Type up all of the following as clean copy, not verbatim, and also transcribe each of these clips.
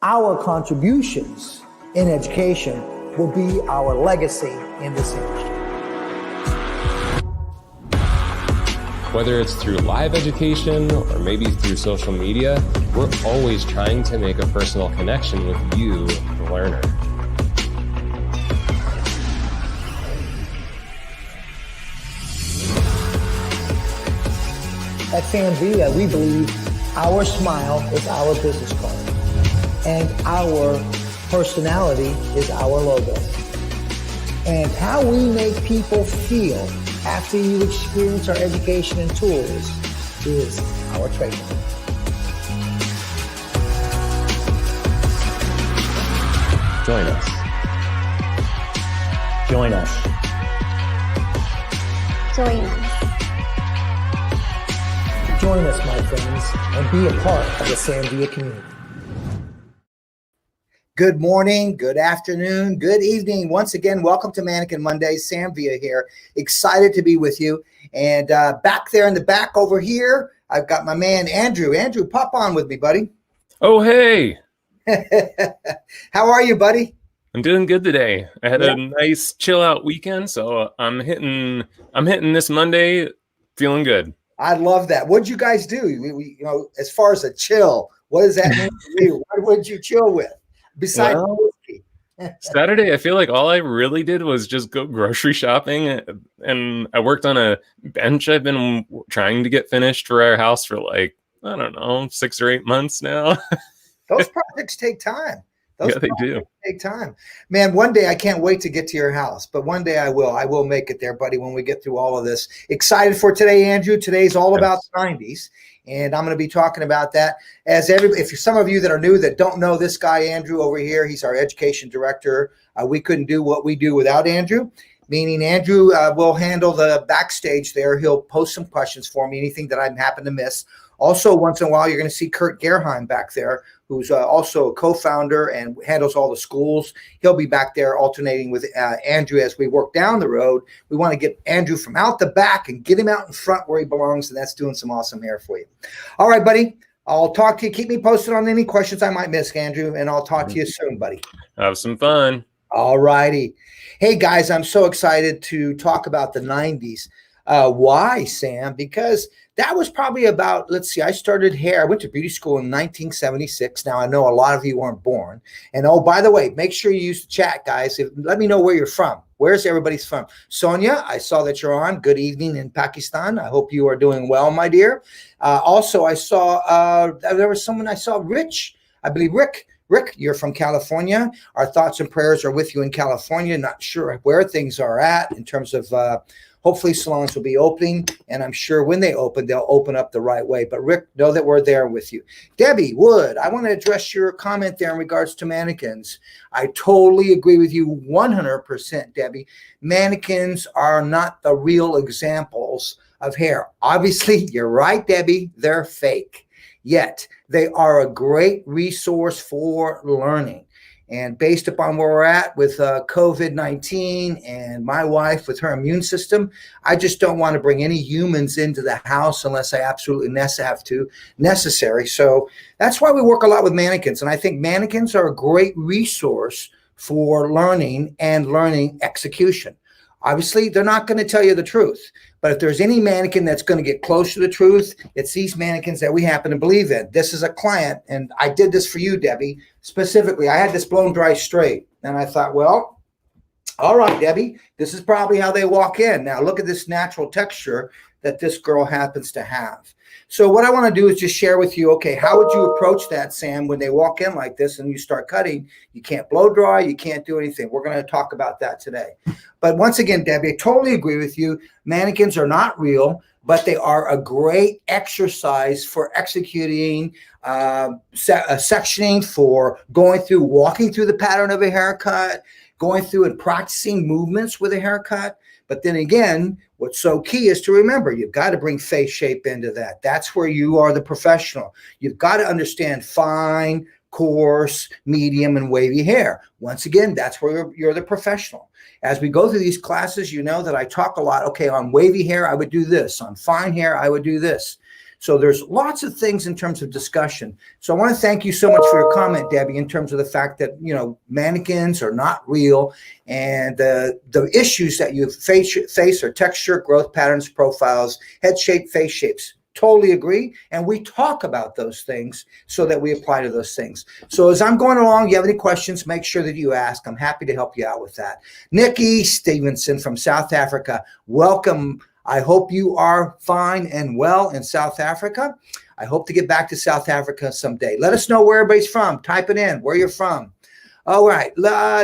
Our contributions in education will be our legacy in this industry. Whether it's through live education or maybe through social media, we're always trying to make a personal connection with you, the learner. At Samvia, we believe our smile is our business card and our personality is our logo. And how we make people feel after you experience our education and tools is our trademark. Join us. Join us. Join us. Join us, my friends, and be a part of the Samvia community. Good morning, good afternoon, good evening. Once again, welcome to Mannequin Mondays. Samvia here. Excited to be with you. And back there in the back over here, I've got my man, Andrew. Andrew, pop on with me, buddy. Oh, hey. How are you, buddy? I'm doing good today. I had a nice chill out weekend, so I'm hitting this Monday feeling good. I love that. What'd you guys do? As far as a chill, what does that mean to you? What would you chill with? Besides whiskey? Saturday, I feel like all I really did was just go grocery shopping, and I worked on a bench I've been trying to get finished for our house for like, I don't know, 6 or 8 months now. Those projects take time. Yeah, they do. Take time. Man, one day I can't wait to get to your house, but one day I will. I will make it there, buddy, when we get through all of this. Excited for today, Andrew. Today's all about the 90s, and I'm going to be talking about that. If you're some of you that are new that don't know this guy, Andrew, over here, he's our education director. We couldn't do what we do without Andrew, meaning Andrew will handle the backstage there. He'll post some questions for me, anything that I happen to miss. Also, once in a while, you're going to see Kurt Gerheim back there, who's also a co-founder and handles all the schools. He'll be back there alternating with Andrew as we work down the road. We want to get Andrew from out the back and get him out in front where he belongs, and that's doing some awesome hair for you. All right, buddy. I'll talk to you. Keep me posted on any questions I might miss, Andrew, and I'll talk to you soon, buddy. Have some fun. All righty. Hey, guys, I'm so excited to talk about the 90s. Why, Sam? Because that was probably about, I started hair. I went to beauty school in 1976. Now, I know a lot of you weren't born. And oh, by the way, make sure you use the chat, guys. Let me know where you're from. Where's everybody's from? Sonia, I saw that you're on. Good evening in Pakistan. I hope you are doing well, my dear. Also, I saw, there was someone I saw, Rich. I believe Rick. Rick, you're from California. Our thoughts and prayers are with you in California. Not sure where things are at in terms of hopefully salons will be opening, and I'm sure when they open, they'll open up the right way. But Rick, know that we're there with you. Debbie Wood, I want to address your comment there in regards to mannequins. I totally agree with you 100%, Debbie. Mannequins are not the real examples of hair. Obviously, you're right, Debbie, they're fake. Yet, they are a great resource for learning. And based upon where we're at with COVID-19 and my wife with her immune system, I just don't want to bring any humans into the house unless I absolutely necessary. So that's why we work a lot with mannequins. And I think mannequins are a great resource for learning and learning execution. Obviously, they're not going to tell you the truth. But if there's any mannequin that's going to get close to the truth, it's these mannequins that we happen to believe in. This is a client, and I did this for you, Debbie, specifically. I had this blown dry straight, and I thought, well, all right, Debbie, this is probably how they walk in. Now, look at this natural texture that this girl happens to have. So what I want to do is just share with you, okay, how would you approach that, Sam, when they walk in like this and you start cutting? You can't blow dry. You can't do anything. We're going to talk about that today. But once again, Debbie, I totally agree with you. Mannequins are not real, but they are a great exercise for executing, sectioning, for walking through the pattern of a haircut, going through and practicing movements with a haircut. But then again, what's so key is to remember, you've got to bring face shape into that. That's where you are the professional. You've got to understand fine, coarse, medium, and wavy hair. Once again, that's where you're the professional. As we go through these classes, you know that I talk a lot. Okay, on wavy hair, I would do this. On fine hair, I would do this. So there's lots of things in terms of discussion. So I want to thank you so much for your comment, Debbie, in terms of the fact that, mannequins are not real, and the issues that you face are texture, growth patterns, profiles, head shape, face shapes. Totally agree. And we talk about those things so that we apply to those things. So as I'm going along, you have any questions, make sure that you ask. I'm happy to help you out with that. Nikki Stevenson from South Africa, welcome. I hope you are fine and well in South Africa. I hope to get back to South Africa someday. Let us know where everybody's from. Type it in, where you're from. All right.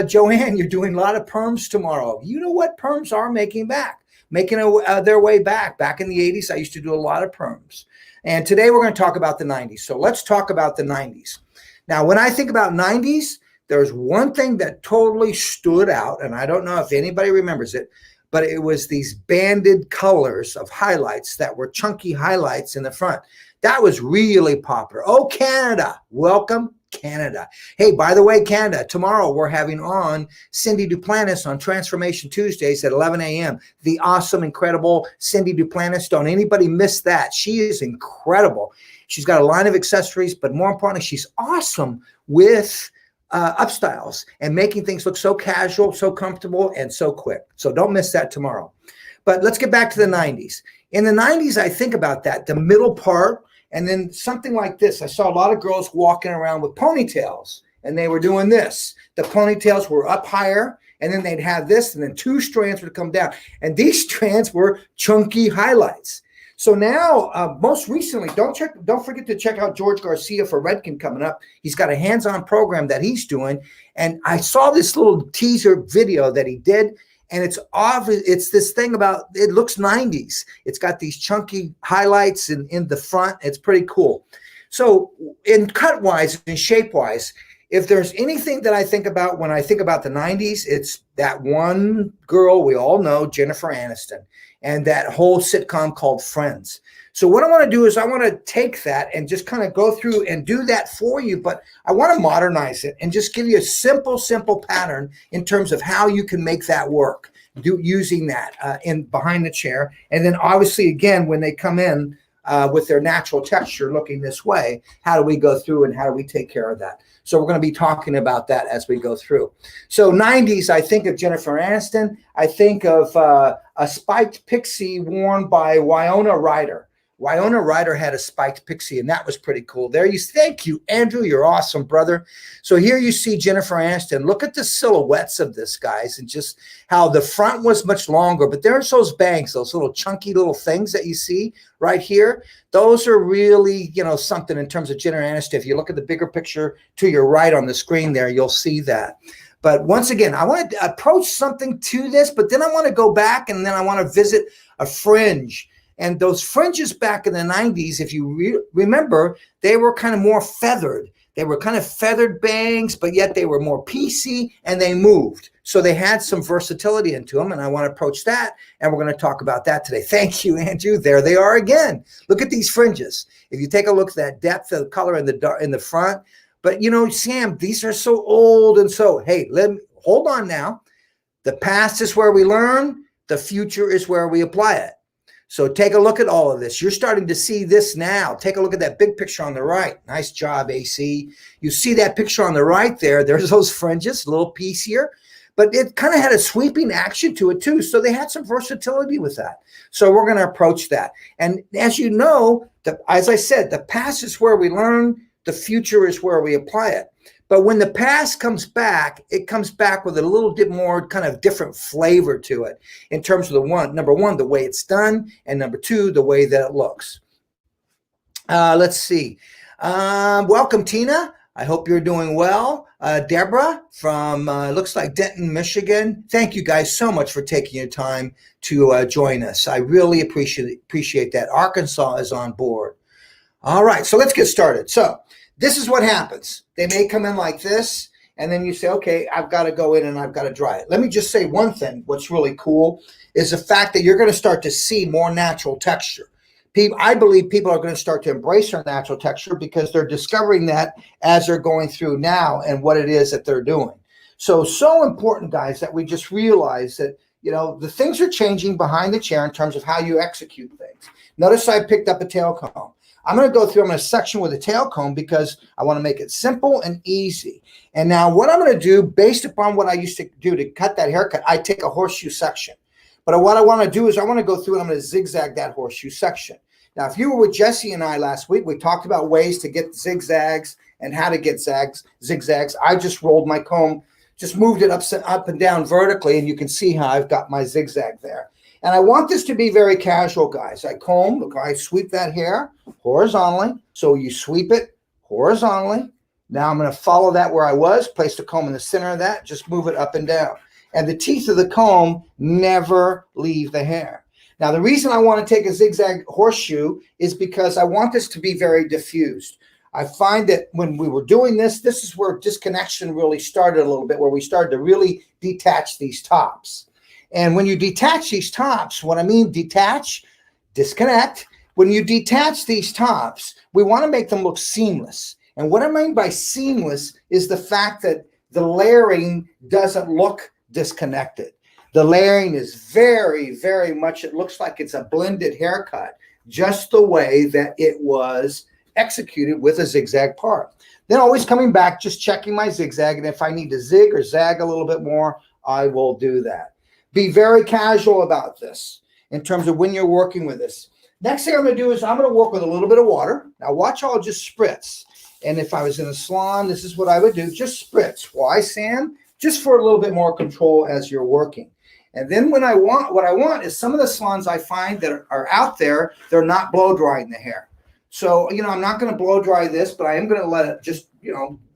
Joanne, you're doing a lot of perms tomorrow. You know what? Perms are making their way back in the 80s. I used to do a lot of perms. And today we're going to talk about the 90s. So let's talk about the 90s. Now, when I think about 90s, there's one thing that totally stood out, and I don't know if anybody remembers it, but it was these banded colors of highlights that were chunky highlights in the front. That was really popular. Oh, Canada, welcome, Canada. Hey, by the way, Canada, tomorrow we're having on Cindy Duplantis on Transformation Tuesdays at 11 a.m. The awesome, incredible Cindy Duplantis. Don't anybody miss that. She is incredible. She's got a line of accessories, but more importantly, she's awesome with upstyles and making things look so casual, so comfortable, and so quick. So don't miss that tomorrow. But let's get back to the 90s. In the 90s, I think about that, the middle part, and then something like this. I saw a lot of girls walking around with ponytails, and they were doing this. The ponytails were up higher, and then they'd have this, and then two strands would come down. And these strands were chunky highlights. So now, most recently, don't forget to check out George Garcia for Redken coming up. He's got a hands-on program that he's doing, and I saw this little teaser video that he did, and it's obvious. It's this thing about it looks 90s. It's got these chunky highlights in the front. It's pretty cool. So, in cut-wise and shape-wise, if there's anything that I think about when I think about the 90s, it's that one girl we all know, Jennifer Aniston, and that whole sitcom called Friends. So what I want to do is I want to take that and just kind of go through and do that for you, but I want to modernize it and just give you a simple pattern in terms of how you can make that work, using that in behind the chair. And then obviously, again, when they come in with their natural texture looking this way, how do we go through and how do we take care of that? So we're going to be talking about that as we go through. So 90s, I think of Jennifer Aniston. I think of a spiked pixie worn by Winona Ryder. Winona Ryder had a spiked pixie, and that was pretty cool. Thank you, Andrew. You're awesome, brother. So here you see Jennifer Aniston. Look at the silhouettes of this, guys, and just how the front was much longer. But there's those bangs, those little chunky little things that you see right here. Those are really, something in terms of Jennifer Aniston. If you look at the bigger picture to your right on the screen there, you'll see that. But once again, I want to approach something to this, but then I want to go back and then I want to visit a fringe. And those fringes back in the 90s, if you remember, they were kind of more feathered. They were kind of feathered bangs, but yet they were more piecey and they moved. So they had some versatility into them, and I want to approach that, and we're going to talk about that today. Thank you, Andrew. There they are again. Look at these fringes. If you take a look at that depth of color in the front, but Sam, these are so old, and so, hey, hold on now. The past is where we learn. The future is where we apply it. So take a look at all of this. You're starting to see this now. Take a look at that big picture on the right. Nice job, AC. You see that picture on the right there. There's those fringes, a little piecier, but it kind of had a sweeping action to it too. So they had some versatility with that. So we're going to approach that. And as you know, as I said, the past is where we learn. The future is where we apply it. But when the past comes back, it comes back with a little bit more kind of different flavor to it in terms of number one, the way it's done, and number two, the way that it looks. Let's see. Welcome, Tina. I hope you're doing well. Deborah from, looks like Denton, Michigan. Thank you guys so much for taking your time to join us. I really appreciate that. Arkansas is on board. All right, so let's get started. So this is what happens. They may come in like this, and then you say, okay, I've got to go in and I've got to dry it. Let me just say one thing. What's really cool is the fact that you're going to start to see more natural texture. I believe people are going to start to embrace their natural texture because they're discovering that as they're going through now and what it is that they're doing. So important, guys, that we just realize that, the things are changing behind the chair in terms of how you execute things. Notice I picked up a tail comb. I'm going to go through, I'm going to section with a tail comb because I want to make it simple and easy. And now what I'm going to do, based upon what I used to do to cut that haircut, I take a horseshoe section. But what I want to do is I want to go through and I'm going to zigzag that horseshoe section. Now, if you were with Jesse and I last week, we talked about ways to get zigzags and how to get zigzags. I just rolled my comb, just moved it up and down vertically, and you can see how I've got my zigzag there. And I want this to be very casual, guys. I comb, look, I sweep that hair horizontally. So you sweep it horizontally. Now I'm going to follow that where I was, place the comb in the center of that, just move it up and down. And the teeth of the comb never leave the hair. Now, the reason I want to take a zigzag horseshoe is because I want this to be very diffused. I find that when we were doing this, this is where disconnection really started a little bit, where we started to really detach these tops. And when you detach these tops, what I mean detach, disconnect, when you detach these tops, we want to make them look seamless. And what I mean by seamless is the fact that the layering doesn't look disconnected. The layering is very, very much, it looks like it's a blended haircut, just the way that it was executed with a zigzag part. Then always coming back, just checking my zigzag, and if I need to zig or zag a little bit more, I will do that. Be very casual about this in terms of when you're working with this. Next thing I'm going to do is I'm going to work with a little bit of water. Now watch how I'll just spritz. And if I was in a salon, this is what I would do. Just spritz. Why, Sam? Just for a little bit more control as you're working. And then what I want is some of the salons I find that are out there, they're not blow drying the hair. So, I'm not going to blow dry this, but I am going to let it just,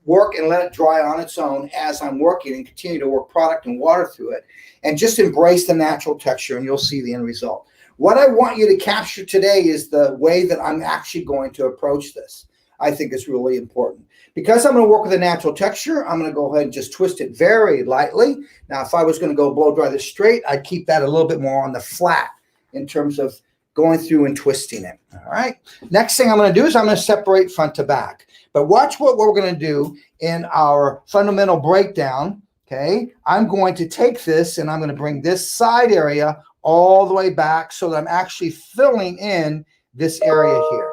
work and let it dry on its own as I'm working and continue to work product and water through it and just embrace the natural texture and you'll see the end result. What I want you to capture today is the way that I'm actually going to approach this. I think it's really important. Because I'm going to work with a natural texture, I'm going to go ahead and just twist it very lightly. Now, if I was going to go blow dry this straight, I'd keep that a little bit more on the flat in terms of going through and twisting it. All right. Next thing I'm going to do is I'm going to separate front to back. But watch what we're going to do in our fundamental breakdown. Okay. I'm going to take this and I'm going to bring this side area all the way back so that I'm actually filling in this area here.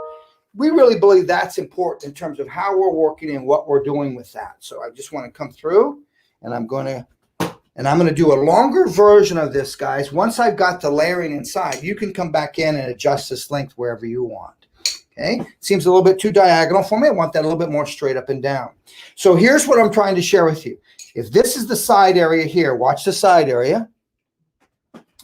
We really believe that's important in terms of how we're working and what we're doing with that. So I just want to come through and I'm going to do a longer version of this, guys. Once I've got the layering inside, you can come back in and adjust this length wherever you want. Okay. Seems a little bit too diagonal for me. I want that a little bit more straight up and down. So here's what I'm trying to share with you. If this is the side area here, watch the side area.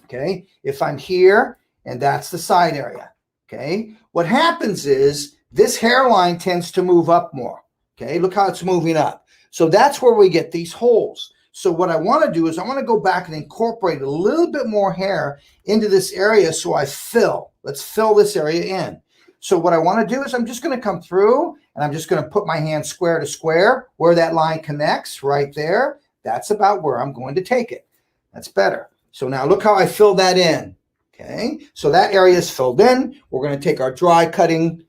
Okay. If I'm here and that's the side area. Okay. What happens is this hairline tends to move up more. Okay. Look how it's moving up. So that's where we get these holes. So what I want to do is I want to go back and incorporate a little bit more hair into this area so I fill. Let's fill this area in. So what I want to do is I'm just going to come through and I'm just going to put my hand square to square where that line connects right there. That's about where I'm going to take it. That's better. So now look how I fill that in. Okay. So that area is filled in. We're going to take our dry cutting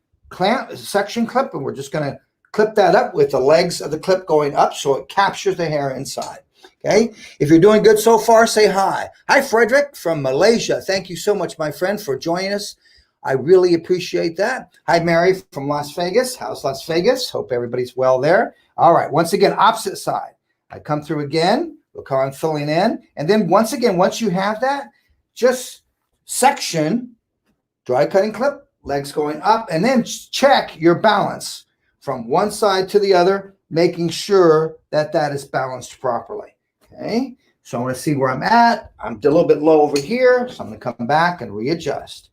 section clip and we're just going to clip that up with the legs of the clip going up so it captures the hair inside. Okay. If you're doing good so far, say hi. Hi, Frederick from Malaysia. Thank you so much, my friend, for joining us. I really appreciate that. Hi, Mary from Las Vegas. How's Las Vegas? Hope everybody's well there. All right. Once again, opposite side. I come through again. Look how I'm filling in. And then once again, once you have that, just section, dry cutting clip, legs going up, and then check your balance from one side to the other, making sure that that is balanced properly. Okay. So I want to see where I'm at. I'm a little bit low over here. So I'm going to come back and readjust.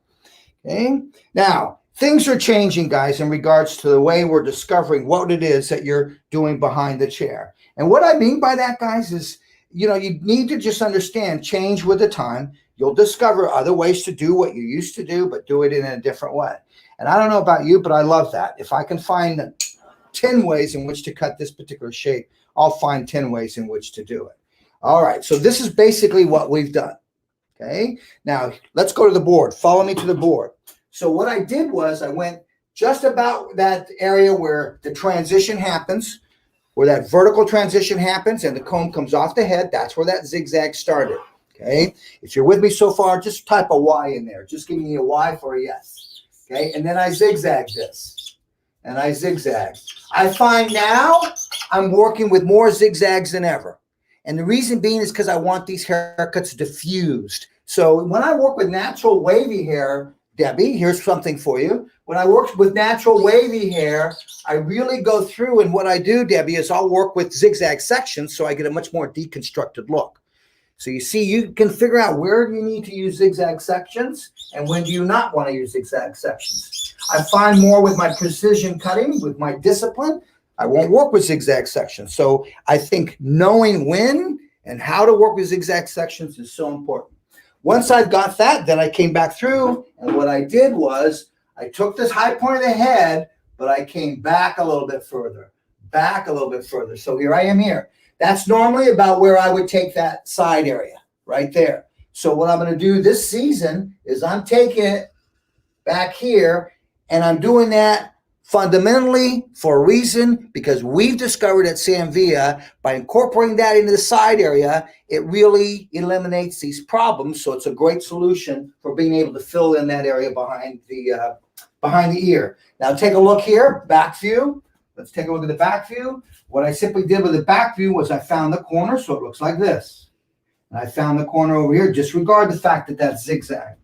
Okay. Now, things are changing, guys, in regards to the way we're discovering what it is that you're doing behind the chair. And what I mean by that, guys, is, you need to just understand change with the time. You'll discover other ways to do what you used to do, but do it in a different way. And I don't know about you, but I love that. If I can find 10 ways in which to cut this particular shape, I'll find 10 ways in which to do it. All right. So this is basically what we've done. Okay. Now let's go to the board. Follow me to the board. So what I did was I went just about that area where the transition happens, where that vertical transition happens and the comb comes off the head. That's where that zigzag started. Okay. If you're with me so far, just type a Y in there. Just give me a Y for a yes. Okay, and then I zigzag this, and I zigzag. I find now I'm working with more zigzags than ever. And the reason being is because I want these haircuts diffused. So when I work with natural wavy hair, Debbie, here's something for you. When I work with natural wavy hair, I really go through, and what I do, Debbie, is I'll work with zigzag sections so I get a much more deconstructed look. So you see, you can figure out where you need to use zigzag sections and when do you not want to use zigzag sections. I find more with my precision cutting, with my discipline, I won't work with zigzag sections. So I think knowing when and how to work with zigzag sections is so important. Once I've got that, then I came back through, and what I did was I took this high point of the head, but I came back a little bit further, So here I am here. That's normally about where I would take that side area right there. So what I'm going to do this season is I'm taking it back here, and I'm doing that fundamentally for a reason, because we've discovered at Samvia, by incorporating that into the side area, it really eliminates these problems. So it's a great solution for being able to fill in that area behind the ear. Now take a look here, back view. Let's take a look at the back view. What I simply did with the back view was I found the corner, so it looks like this. And I found the corner over here. Disregard the fact that that's zigzag.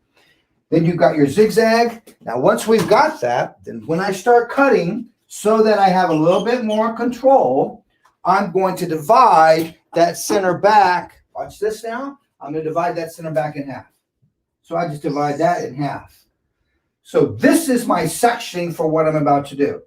Then you've got your zigzag. Now, once we've got that, then when I start cutting so that I have a little bit more control, I'm going to divide that center back. Watch this now. I'm going to divide that center back in half. So I just divide that in half. So this is my sectioning for what I'm about to do.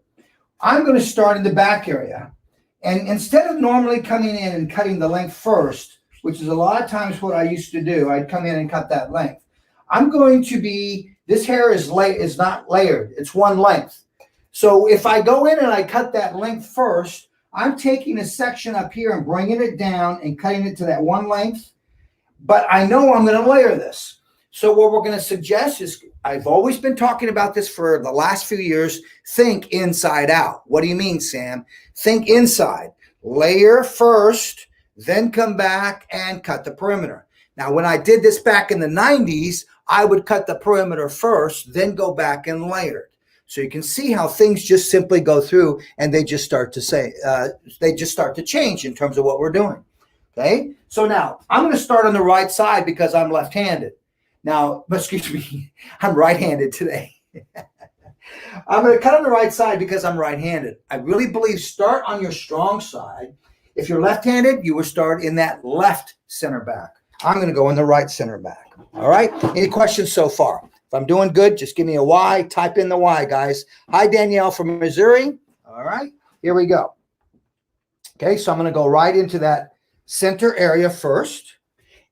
I'm going to start in the back area. And instead of normally coming in and cutting the length first, which is a lot of times what I used to do, I'd come in and cut that length. I'm going to be, this hair is not layered. It's one length. So if I go in and I cut that length first, I'm taking a section up here and bringing it down and cutting it to that one length. But I know I'm going to layer this. So what we're going to suggest is, I've always been talking about this for the last few years, think inside out. What do you mean, Sam? Think inside. Layer first, then come back and cut the perimeter. Now, when I did this back in the 90s, I would cut the perimeter first, then go back and layer it. So you can see how things just simply go through, and they just start to change in terms of what we're doing. Okay. So now I'm going to start on the right side because I'm left-handed. Now, excuse me, I'm right-handed today. I'm going to cut on the right side because I'm right-handed. I really believe start on your strong side. If you're left-handed, you will start in that left center back. I'm going to go in the right center back. All right. Any questions so far? If I'm doing good, just give me a Y. Type in the Y, guys. Hi, Danielle from Missouri. All right. Here we go. Okay. So I'm going to go right into that center area first.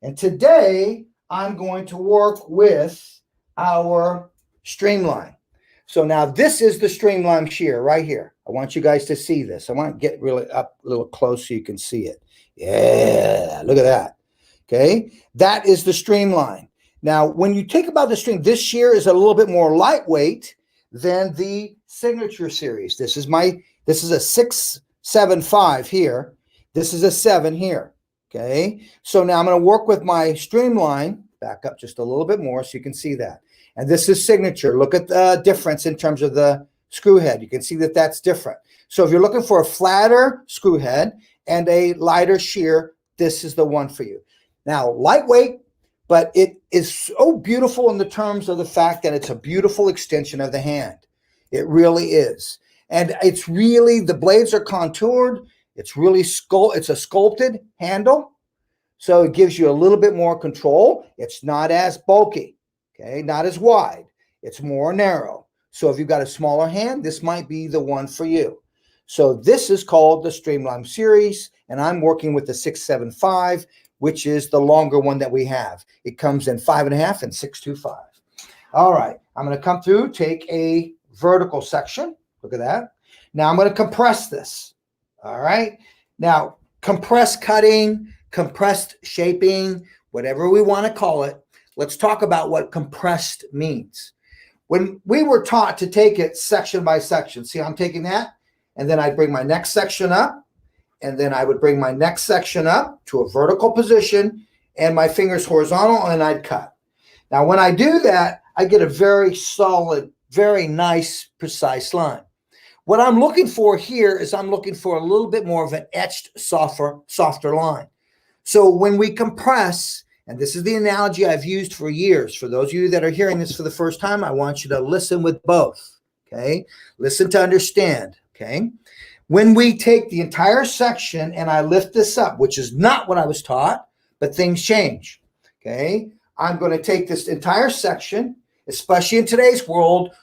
And today I'm going to work with our streamline. So now this is the streamline shear right here. I want you guys to see this. I want to get really up a little close so you can see it. Yeah. Look at that. Okay, that is the streamline. Now, when you think about the stream, this shear is a little bit more lightweight than the signature series. This is a 675 here. This is a 7 here. Okay, so now I'm going to work with my streamline. Back up just a little bit more so you can see that. And this is signature. Look at the difference in terms of the screw head. You can see that that's different. So if you're looking for a flatter screw head and a lighter shear, this is the one for you. Now, lightweight, but it is so beautiful in the terms of the fact that it's a beautiful extension of the hand. It really is. And it's really, the blades are contoured. It's really it's a sculpted handle. So it gives you a little bit more control. It's not as bulky, okay, not as wide. It's more narrow. So if you've got a smaller hand, this might be the one for you. So this is called the Streamline Series, and I'm working with the 675, which is the longer one that we have. It comes in 5.5 and 625. All right, I'm going to come through, take a vertical section. Look at that. Now I'm going to compress this. All right. Now, compressed cutting, compressed shaping, whatever we want to call it. Let's talk about what compressed means. When we were taught to take it section by section, see, I'm taking that, and then I bring my next section up. And then I would bring my next section up to a vertical position and my fingers horizontal, and I'd cut. Now, when I do that, I get a very solid very nice, precise line. What I'm looking for here is I'm looking for a little bit more of an etched, softer line. So when we compress, and this is the analogy I've used for years, for those of you that are hearing this for the first time, I want you to listen with both, okay? Listen to understand, okay? When we take the entire section and I lift this up, which is not what I was taught, but things change, okay? I'm going to take this entire section, especially in today's world,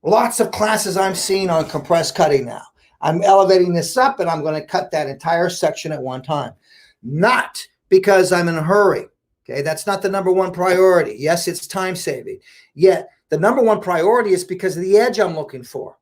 lots of classes I'm seeing on compressed cutting now. I'm elevating this up and I'm going to cut that entire section at one time. Not because I'm in a hurry, okay? That's not the number one priority. Yes, it's time saving. Yet the number one priority is because of the edge I'm looking for.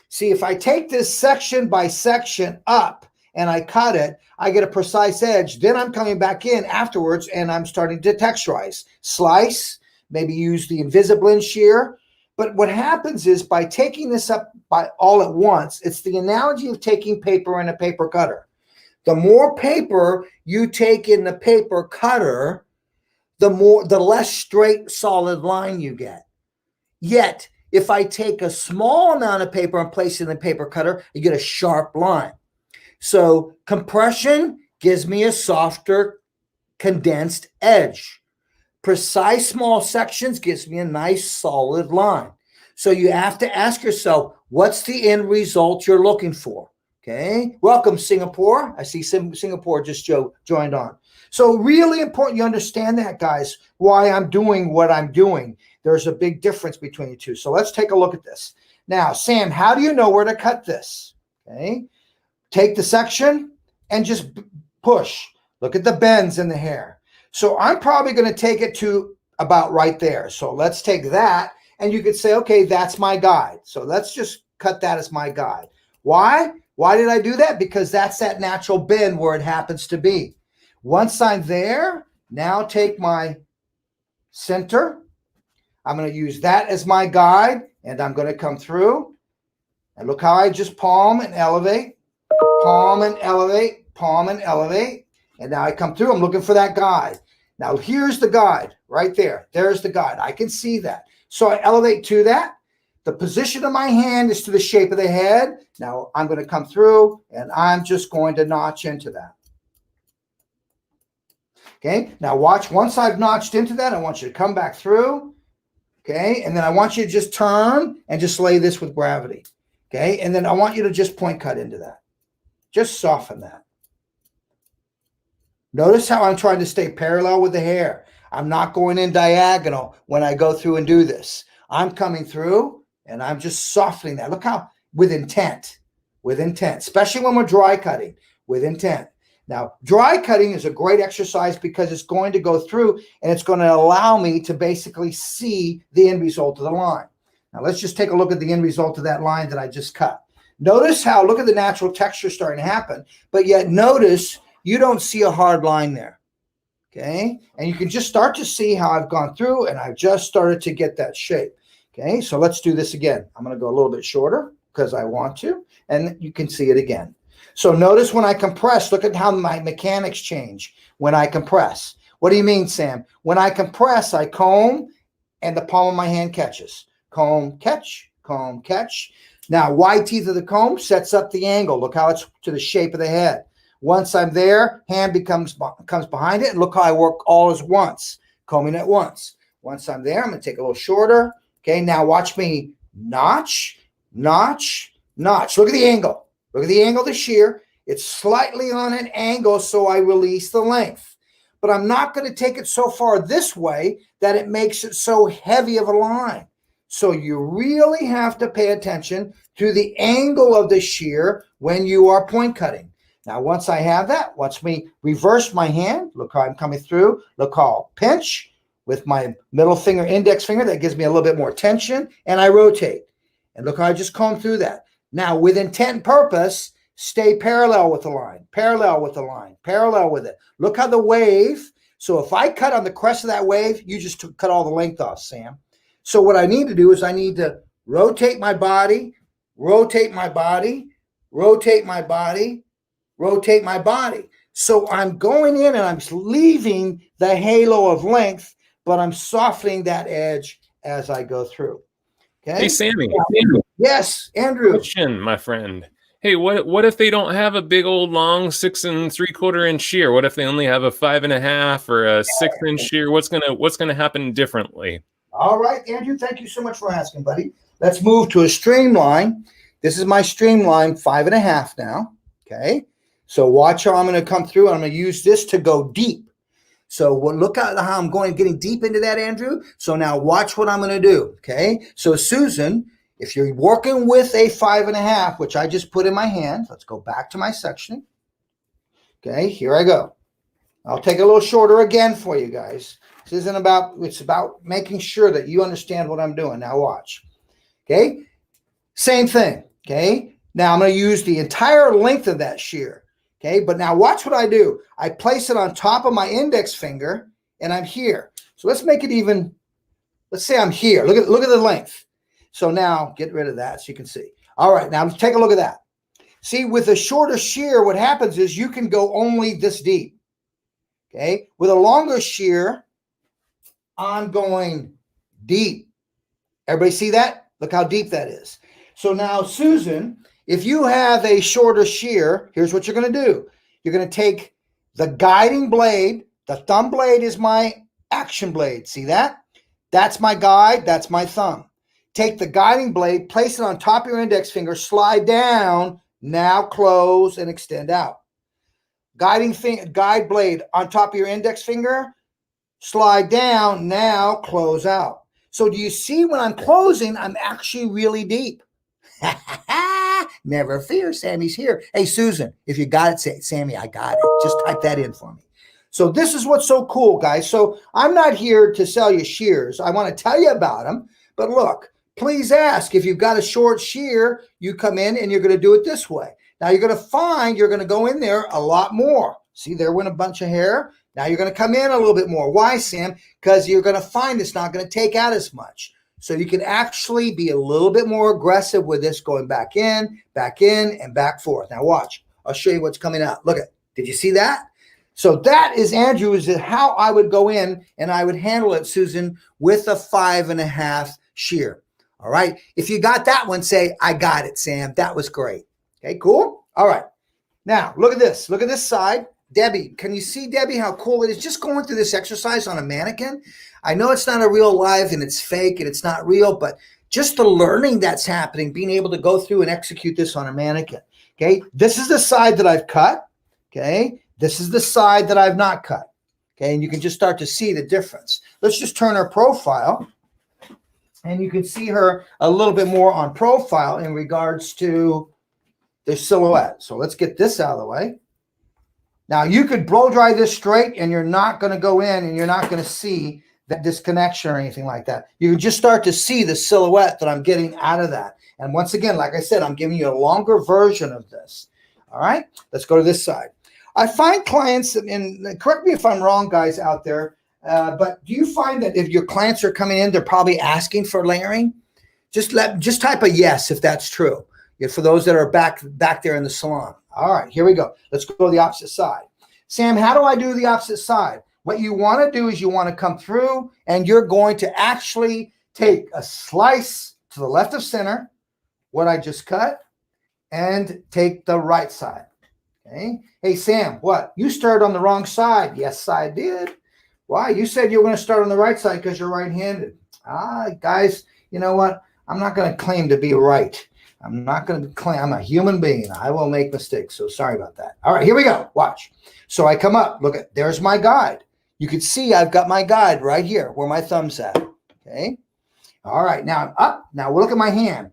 See, if I take this section by section up and I cut it, I get a precise edge. Then I'm coming back in afterwards and I'm starting to texturize. Slice, maybe use the Invisalign shear. But what happens is by taking this up by all at once, it's the analogy of taking paper in a paper cutter. The more paper you take in the paper cutter, the less straight, solid line you get. Yet, if I take a small amount of paper and place it in the paper cutter, you get a sharp line. So compression gives me a softer, condensed edge. Precise small sections gives me a nice, solid line. So you have to ask yourself, what's the end result you're looking for? Okay, welcome Singapore. I see Singapore just joined on. So really important you understand that, guys, why I'm doing what I'm doing. There's a big difference between the two. So let's take a look at this. Now, Sam, how do you know where to cut this? Okay, take the section and just push. Look at the bends in the hair. So I'm probably going to take it to about right there. So let's take that and you could say, okay, that's my guide. So let's just cut that as my guide. Why? Why did I do that? Because that's that natural bend where it happens to be. Once I'm there, now take my center. I'm going to use that as my guide, and I'm going to come through. And look how I just palm and elevate, palm and elevate, palm and elevate. And now I come through. I'm looking for that guide. Now here's the guide right there. There's the guide. I can see that. So I elevate to that. The position of my hand is to the shape of the head. Now I'm going to come through and I'm just going to notch into that. Okay, now watch. Once I've notched into that, I want you to come back through. Okay, and then I want you to just turn and just lay this with gravity. Okay, and then I want you to just point cut into that. Just soften that. Notice how I'm trying to stay parallel with the hair. I'm not going in diagonal when I go through and do this. I'm coming through and I'm just softening that. Look how, with intent, especially when we're dry cutting, with intent. Now, dry cutting is a great exercise because it's going to go through and it's going to allow me to basically see the end result of the line. Now, let's just take a look at the end result of that line that I just cut. Notice how, look at the natural texture starting to happen, but yet notice you don't see a hard line there. Okay, and you can just start to see how I've gone through and I've just started to get that shape. Okay, so let's do this again. I'm going to go a little bit shorter because I want to, and you can see it again. So notice when I compress, look at how my mechanics change when I compress. What do you mean, Sam? When I compress, I comb and the palm of my hand catches. Comb, catch, comb, catch. Now, wide teeth of the comb sets up the angle. Look how it's to the shape of the head. Once I'm there, hand comes behind it, and look how I work all as once, combing at once. Once I'm there, I'm going to take a little shorter. Okay, now watch me notch, notch, notch. Look at the angle. Look at the angle of the shear. It's slightly on an angle, so I release the length. But I'm not going to take it so far this way that it makes it so heavy of a line. So you really have to pay attention to the angle of the shear when you are point cutting. Now, once I have that, watch me reverse my hand. Look how I'm coming through. Look how I'll pinch with my middle finger, index finger. That gives me a little bit more tension. And I rotate. And look how I just comb through that. Now, with intent and purpose, stay parallel with the line, parallel with the line, parallel with it. Look how the wave. So if I cut on the crest of that wave, you just cut all the length off, Sam. So what I need to do is I need to rotate my body, rotate my body, rotate my body, rotate my body. So I'm going in and I'm leaving the halo of length, but I'm softening that edge as I go through. Okay. Hey, Sammy. Yes, Andrew. Question, my friend. Hey, what if they don't have a big old long 6 3/4 inch shear? What if they only have a 5.5 or a 6 inch shear? What's gonna happen differently? All right, Andrew, thank you so much for asking, buddy. Let's move to a streamline. This is my streamline 5.5 now. Okay. So watch how I'm going to come through. I'm going to use this to go deep. So look at how I'm getting deep into that, Andrew. So now watch what I'm going to do. Okay. So Susan, if you're working with a 5.5, which I just put in my hand, let's go back to my section. Okay. Here I go. I'll take a little shorter again for you guys. This isn't about, it's about making sure that you understand what I'm doing. Now watch. Okay. Same thing. Okay. Now I'm going to use the entire length of that shear. Okay. But now watch what I do. I place it on top of my index finger and I'm here. So let's make it even. Let's say I'm here. Look at the length. So now get rid of that so you can see. All right. Now take a look at that. See, with a shorter shear, what happens is you can go only this deep. Okay. With a longer shear, I'm going deep. Everybody see that? Look how deep that is. So now, Susan, if you have a shorter shear, here's what you're going to do. You're going to take the guiding blade. The thumb blade is my action blade. See that? That's my guide. That's my thumb. Take the guiding blade, place it on top of your index finger, slide down, now close and extend out. Guide blade on top of your index finger, slide down, now close out. So do you see when I'm closing, I'm actually really deep. Never fear, Sammy's here. Hey, Susan, if you got it, say, Sammy, I got it. Just type that in for me. So this is what's so cool, guys. So I'm not here to sell you shears. I want to tell you about them. But look, please ask. If you've got a short shear, you come in and you're going to do it this way. Now you're going to find you're going to go in there a lot more. See, there went a bunch of hair. Now you're going to come in a little bit more. Why, Sam? Because you're going to find it's not going to take out as much. So you can actually be a little bit more aggressive with this, going back in, and back forth. Now watch. I'll show you what's coming out. Look at. Did you see that? So that is, Andrew, is how I would go in and I would handle it, Susan, with a 5.5 shear. All right. If you got that one, say, I got it, Sam. That was great. Okay, cool. All right. Now look at this. Look at this side. Debbie, can you see, Debbie, how cool it is just going through this exercise on a mannequin? I know it's not a real live and it's fake and it's not real, but just the learning that's happening, being able to go through and execute this on a mannequin. Okay, this is the side that I've cut. Okay, this is the side that I've not cut. Okay, and you can just start to see the difference. Let's just turn her profile and you can see her a little bit more on profile in regards to the silhouette. So let's get this out of the way. Now you could blow dry this straight and you're not going to go in and you're not going to see that disconnection or anything like that. You can just start to see the silhouette that I'm getting out of that. And once again, like I said, I'm giving you a longer version of this. All right, let's go to this side. I find clients, and correct me if I'm wrong, guys out there, but do you find that if your clients are coming in, they're probably asking for layering? Just type a yes if that's true. For those that are back there in the salon. All right, here we go. Let's go to the opposite side. Sam, how do I do the opposite side? What you want to do is you want to come through and you're going to actually take a slice to the left of center, what I just cut, and take the right side. Okay. Hey, Sam, what? You started on the wrong side. Yes, I did. Why? You said you were going to start on the right side because you're right-handed. Guys, you know what? I'm not going to claim to be right. I'm not going to claim. I'm a human being. I will make mistakes. So sorry about that. All right, here we go. Watch. So I come up. Look at, there's my guide. You can see I've got my guide right here where my thumb's at. Okay. All right. Now I'm up. Now look at my hand.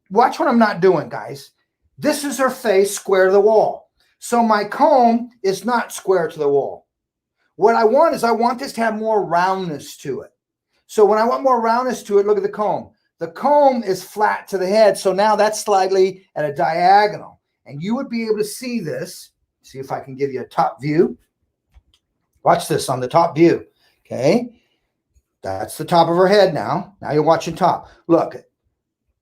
Watch what I'm not doing, guys. This is her face square to the wall. So my comb is not square to the wall. What I want is I want this to have more roundness to it. So when I want more roundness to it, look at the comb. The comb is flat to the head, so now that's slightly at a diagonal. And you would be able to see this. See if I can give you a top view. Watch this on the top view, okay? That's the top of her head now. Now you're watching top. Look,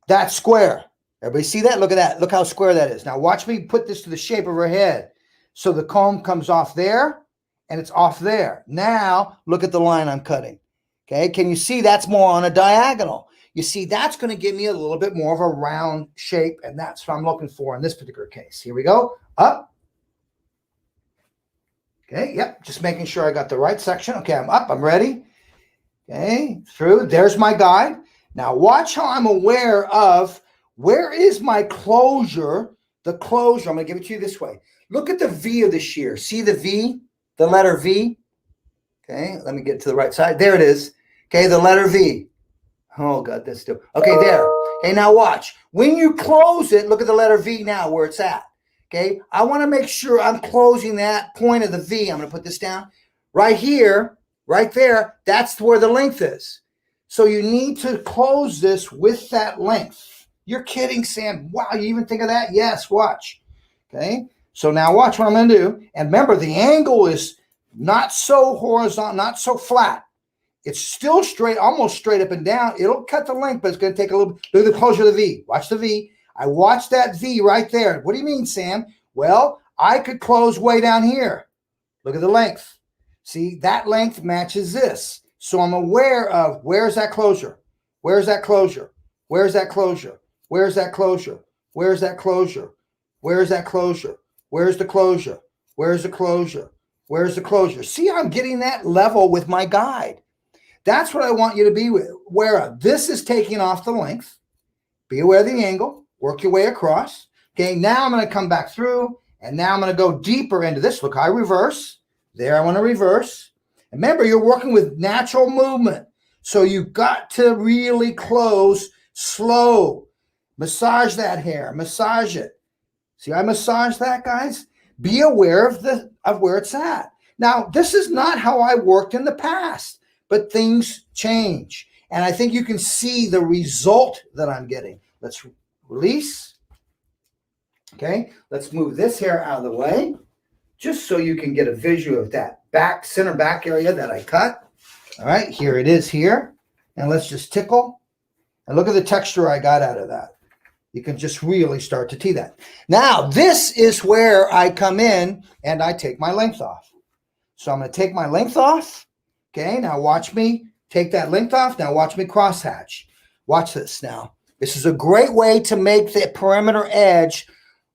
that's square. Everybody see that? Look at that. Look how square that is. Now watch me put this to the shape of her head. So the comb comes off there, and it's off there. Now look at the line I'm cutting, okay? Can you see that's more on a diagonal? You see, that's going to give me a little bit more of a round shape, and that's what I'm looking for in this particular case. Here we go. Up. Okay, yep, just making sure I got the right section. Okay, I'm up, I'm ready. Okay, through. There's my guide. Now watch how I'm aware of where is my closure. The closure, I'm going to give it to you this way. Look at the V of the shear. See the V, the letter V? Okay, let me get to the right side. There it is. Okay, the letter V. Oh, God, that's still. Okay, there. Okay, now watch. When you close it, look at the letter V now where it's at. Okay, I want to make sure I'm closing that point of the V. I'm going to put this down right here, right there. That's where the length is. So you need to close this with that length. You're kidding, Sam. Wow, you even think of that? Yes, watch. Okay, so now watch what I'm going to do. And remember, the angle is not so horizontal, not so flat. It's still straight, almost straight up and down. It'll cut the length, but it's going to take a little. Look at the closure of the V. Watch the V. I watched that V right there. What do you mean, Sam? Well, I could close way down here. Look at the length. See, that length matches this. So I'm aware of where's that closure? Where's that closure? Where's that closure? Where's that closure? Where's that closure? Where's that closure? Where's the closure? Where's the closure? Where's the closure? See, I'm getting that level with my guide. That's what I want you to be aware of. This is taking off the length. Be aware of the angle. Work your way across. Okay, now I'm going to come back through, and now I'm going to go deeper into this. Look, I reverse. There, I want to reverse. Remember, you're working with natural movement, so you've got to really close slow. Massage that hair. Massage it. See, I massage that, guys. Be aware of where it's at. Now, this is not how I worked in the past, but things change, and I think you can see the result that I'm getting. Let's release. Okay, let's move this hair out of the way, just so you can get a visual of that center back area that I cut. All right, here it is here. And let's just tickle. And look at the texture I got out of that. You can just really start to tee that. Now, this is where I come in and I take my length off. So I'm going to take my length off. Okay, now watch me take that length off. Now watch me crosshatch. Watch this now. This is a great way to make the perimeter edge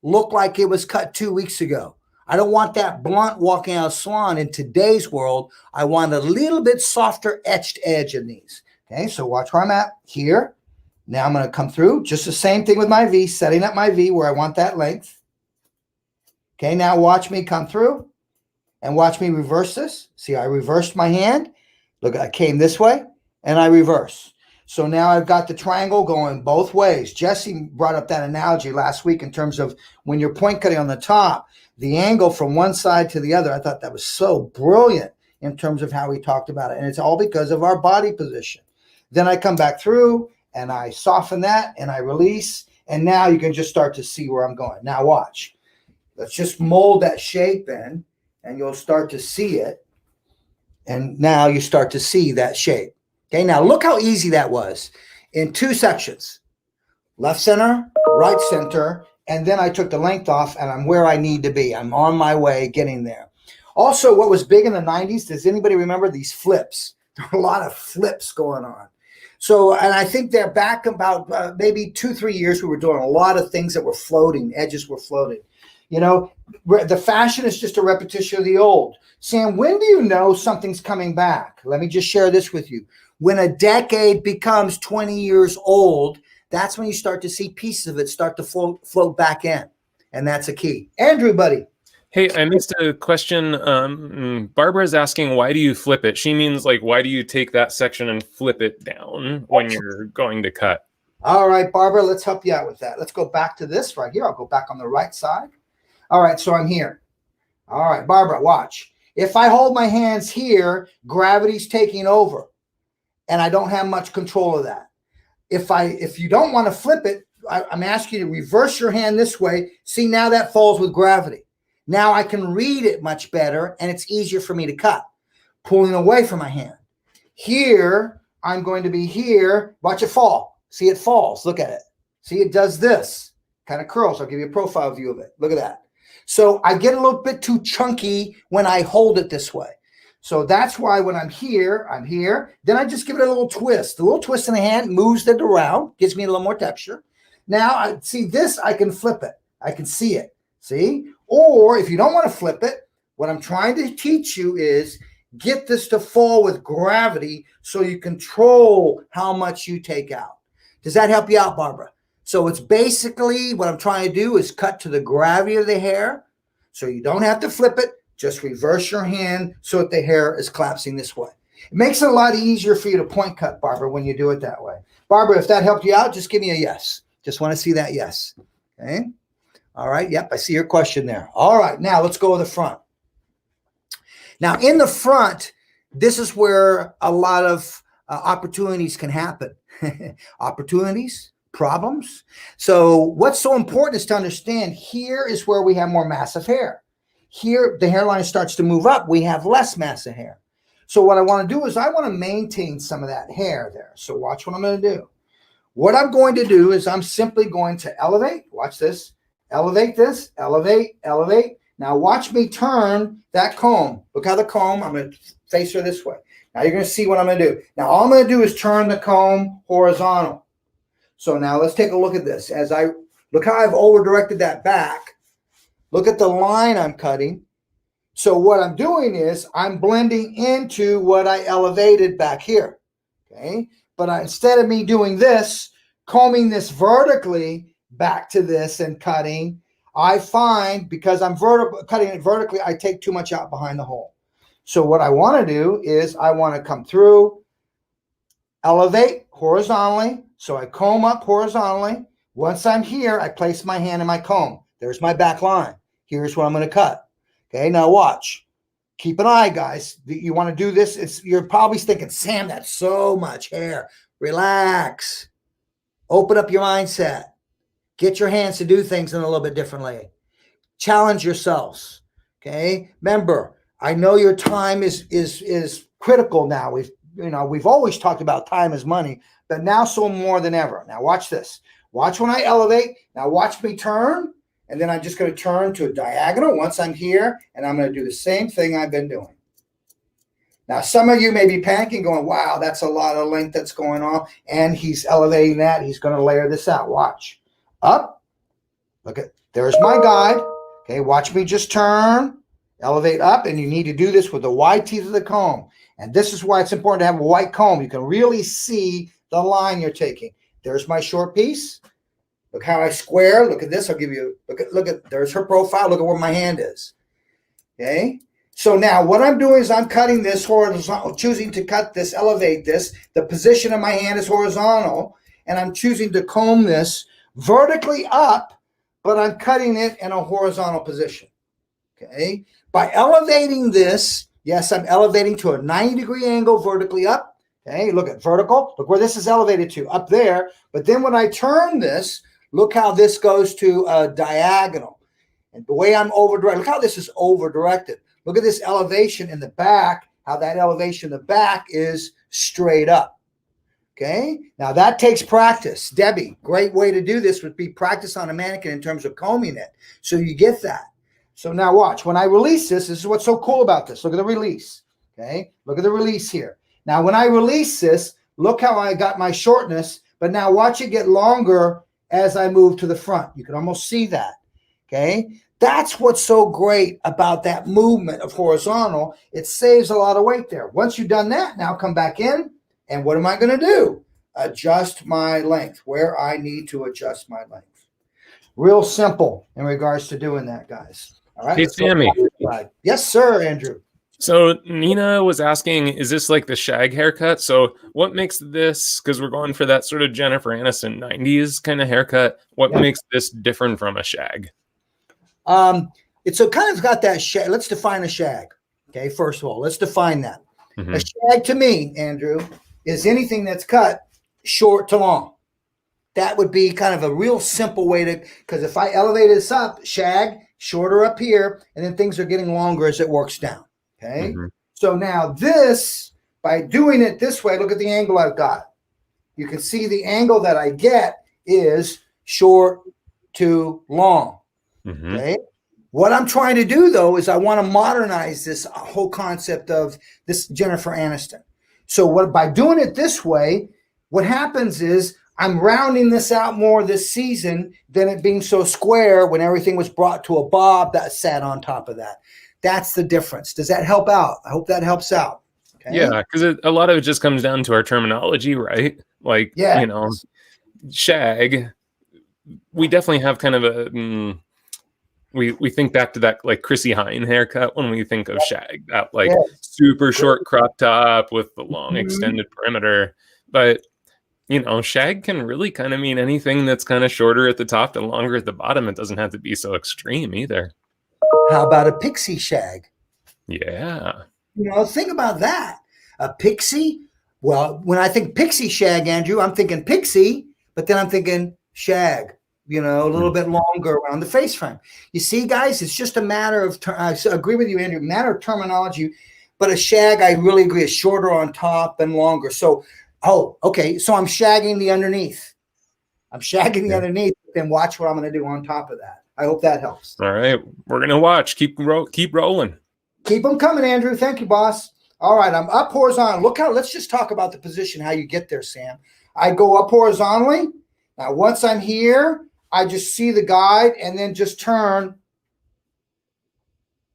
look like it was cut 2 weeks ago. I don't want that blunt walking out of salon. In today's world, I want a little bit softer etched edge in these. Okay, so watch where I'm at here. Now I'm going to come through. Just the same thing with my V, setting up my V where I want that length. Okay, now watch me come through and watch me reverse this. See, I reversed my hand. Look, I came this way and I reverse. So now I've got the triangle going both ways. Jesse brought up that analogy last week in terms of when you're point cutting on the top, the angle from one side to the other. I thought that was so brilliant in terms of how he talked about it. And it's all because of our body position. Then I come back through and I soften that and I release. And now you can just start to see where I'm going. Now watch. Let's just mold that shape in and you'll start to see it. And now you start to see that shape. Okay, now look how easy that was in 2 sections. Left center, right center, and then I took the length off and I'm where I need to be. I'm on my way getting there. Also, what was big in the 90s, does anybody remember these flips? There were a lot of flips going on. So, and I think they're back about maybe 2-3 years, we were doing a lot of things that were floating, edges were floating. You know, the fashion is just a repetition of the old. Sam, when do you know something's coming back? Let me just share this with you. When a decade becomes 20 years old, that's when you start to see pieces of it start to float back in. And that's a key. Andrew, buddy. Hey, I missed a question. Barbara's asking, why do you flip it? She means like, why do you take that section and flip it down when you're going to cut? All right, Barbara, let's help you out with that. Let's go back to this right here. I'll go back on the right side. All right, so I'm here. All right, Barbara, watch. If I hold my hands here, gravity's taking over. And I don't have much control of that. If you don't want to flip it, I'm asking you to reverse your hand this way. See, now that falls with gravity. Now I can read it much better, and it's easier for me to cut. Pulling away from my hand. Here, I'm going to be here. Watch it fall. See, it falls. Look at it. See, it does this. Kind of curls. I'll give you a profile view of it. Look at that. So I get a little bit too chunky when I hold it this way. So that's why when I'm here, then I just give it a little twist. The little twist in the hand moves it around, gives me a little more texture. Now I see this, I can flip it. I can see it, see? Or if you don't want to flip it, what I'm trying to teach you is get this to fall with gravity so you control how much you take out. Does that help you out, Barbara? So it's basically what I'm trying to do is cut to the gravity of the hair so you don't have to flip it. Just reverse your hand so that the hair is collapsing this way. It makes it a lot easier for you to point cut, Barbara, when you do it that way. Barbara, if that helped you out, just give me a yes. Just want to see that yes. Okay. All right. Yep. I see your question there. All right. Now let's go to the front. Now in the front, this is where a lot of opportunities can happen. Opportunities, problems. So what's so important is to understand here is where we have more massive hair. Here, the hairline starts to move up. We have less mass of hair. So what I want to do is I want to maintain some of that hair there. So watch what I'm going to do. What I'm going to do is I'm simply going to elevate. Watch this. Elevate this. Elevate. Elevate. Now watch me turn that comb. Look how the comb, I'm going to face her this way. Now you're going to see what I'm going to do. Now all I'm going to do is turn the comb horizontal. So now let's take a look at this. Look how I've over-directed that back. Look at the line I'm cutting. So what I'm doing is I'm blending into what I elevated back here. Okay. But instead of me doing this, combing this vertically back to this and cutting, I find because I'm cutting it vertically, I take too much out behind the hole. So what I want to do is I want to come through, elevate horizontally. So I comb up horizontally. Once I'm here, I place my hand in my comb. There's my back line. Here's what I'm going to cut. Okay, now watch. Keep an eye, guys. You want to do this. You're probably thinking, Sam, that's so much hair. Relax. Open up your mindset. Get your hands to do things in a little bit differently. Challenge yourselves. Okay. Remember, I know your time is critical now. We've always talked about time is money, but now so more than ever. Now watch this. Watch when I elevate. Now watch me turn. And then I'm just going to turn to a diagonal once I'm here, and I'm going to do the same thing I've been doing. Now, some of you may be panicking, going, wow, that's a lot of length that's going on. And he's elevating that. He's going to layer this out. Watch. Up. Look at, there's my guide. Okay, watch me just turn, elevate up, and you need to do this with the wide teeth of the comb. And this is why it's important to have a white comb. You can really see the line you're taking. There's my short piece. Look how I square. Look at this. I'll give you, look at, there's her profile. Look at where my hand is. Okay. So now what I'm doing is I'm cutting this horizontal, choosing to cut this, elevate this. The position of my hand is horizontal, and I'm choosing to comb this vertically up, but I'm cutting it in a horizontal position. Okay. By elevating this, yes, I'm elevating to a 90-degree angle vertically up. Okay. Look at vertical. Look where this is elevated to, up there. But then when I turn this, look how this goes to a diagonal. And the way I'm over-directed, look how this is over-directed. Look at this elevation in the back, how that elevation in the back is straight up. Okay? Now that takes practice. Debbie, great way to do this would be practice on a mannequin in terms of combing it. So you get that. So now watch. When I release this, this is what's so cool about this. Look at the release. Okay? Look at the release here. Now when I release this, look how I got my shortness, but now watch it get longer as I move to the front. You can almost see that. Okay? That's what's so great about that movement of horizontal. It saves a lot of weight there. Once you've done that, now come back in, and what am I going to do? Adjust my length where I need to adjust my length. Real simple in regards to doing that, guys. All right. Hey, Sammy. Yes, sir, Andrew. So Nina was asking, is this like the Shag haircut? So what makes this, because we're going for that sort of Jennifer Aniston 90s kind of haircut, what makes this different from a Shag? It's a kind of got that shag. Let's define a Shag. Okay, first of all, let's define that. A Shag to me, Andrew, is anything that's cut short to long. That would be kind of a real simple way to, because if I elevate this up, Shag, shorter up here, and then things are getting longer as it works down. Okay. So now this, by doing it this way, look at the angle I've got. You can see the angle that I get is short to long. Okay. What I'm trying to do, though, is I want to modernize this whole concept of this Jennifer Aniston. So by doing it this way, what happens is I'm rounding this out more this season than it being so square when everything was brought to a bob that sat on top of that. That's the difference. Does that help out? I hope that helps out. Okay? Yeah, because a lot of it just comes down to our terminology, right? Like, Yeah. Shag, we definitely have kind of a... We think back to that like Chrissy Hine haircut when we think of Shag, that like super short crop top with the long extended perimeter. But Shag can really kind of mean anything that's kind of shorter at the top and longer at the bottom. It doesn't have to be so extreme either. How about a pixie shag? Yeah. Think about that. A pixie. Well, when I think pixie shag, Andrew, I'm thinking pixie, but then I'm thinking shag. A little bit longer around the face frame. You see, guys, it's just a matter of, I agree with you, Andrew, matter of terminology, but a shag, I really agree, is shorter on top and longer. So, okay, so I'm shagging the underneath. Underneath, then watch what I'm going to do on top of that. I hope that helps. All right, we're going to watch. Keep rolling. Keep them coming, Andrew. Thank you, boss. All right, I'm up horizontal. Let's just talk about the position, how you get there, Sam. I go up horizontally. Now, once I'm here, I just see the guide and then just turn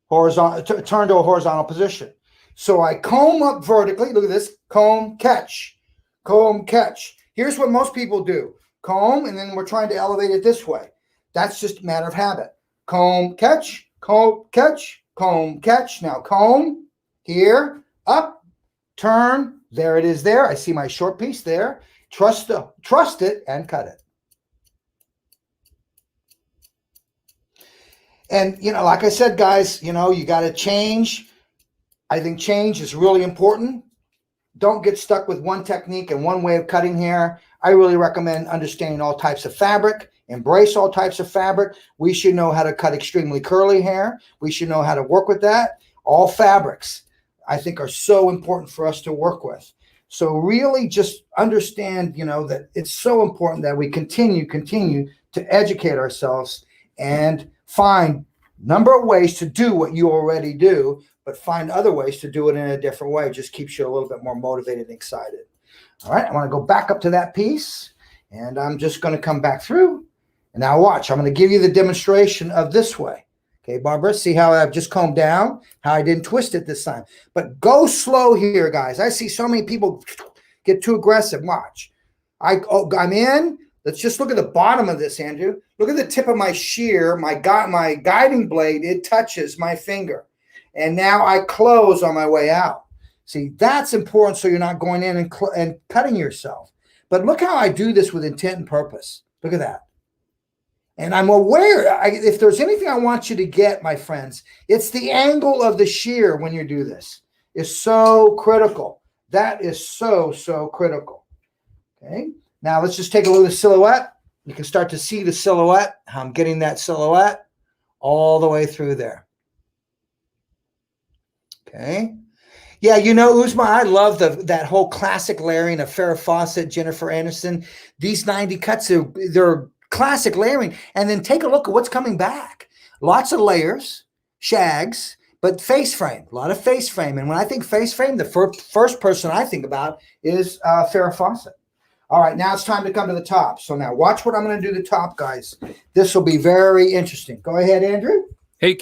horizontal, turn to a horizontal position. So I comb up vertically. Look at this. Comb, catch. Comb, catch. Here's what most people do. Comb, and then we're trying to elevate it this way. That's just a matter of habit. Comb, catch, comb, catch, comb, catch. Now comb, here, up, turn. There it is there. I see my short piece there. Trust it and cut it. And, like I said, guys, you got to change. I think change is really important. Don't get stuck with one technique and one way of cutting hair. I really recommend understanding all types of fabric, embrace all types of fabric. We should know how to cut extremely curly hair. We should know how to work with that. All fabrics, I think, are so important for us to work with. So really just understand, that it's so important that we continue to educate ourselves and find number of ways to do what you already do, but find other ways to do it in a different way. It just keeps you a little bit more motivated and excited. All right, I want to go back up to that piece, and I'm just going to come back through. And now watch, I'm going to give you the demonstration of this way. Okay, Barbara, see how I've just combed down, how I didn't twist it this time. But go slow here, guys. I see so many people get too aggressive. Watch. I'm in. Let's just look at the bottom of this, Andrew. Look at the tip of my shear, my guiding blade. It touches my finger. And now I close on my way out. See, that's important so you're not going in and cutting yourself. But look how I do this with intent and purpose. Look at that. And I'm aware, if there's anything I want you to get, my friends, it's the angle of the shear when you do this. It's so critical. That is so, so critical. Okay. Now let's just take a look at the silhouette. You can start to see the silhouette, how I'm getting that silhouette all the way through there. Okay. Yeah, Uzma, I love that whole classic layering of Farrah Fawcett, Jennifer Aniston. These 90 cuts, they're classic layering. And then take a look at what's coming back. Lots of layers, shags, but face frame, a lot of face frame. And when I think face frame, the first person I think about is Farrah Fawcett. All right, now it's time to come to the top. So now watch what I'm going to do the top, guys. This will be very interesting. Go ahead, Andrew. Hey,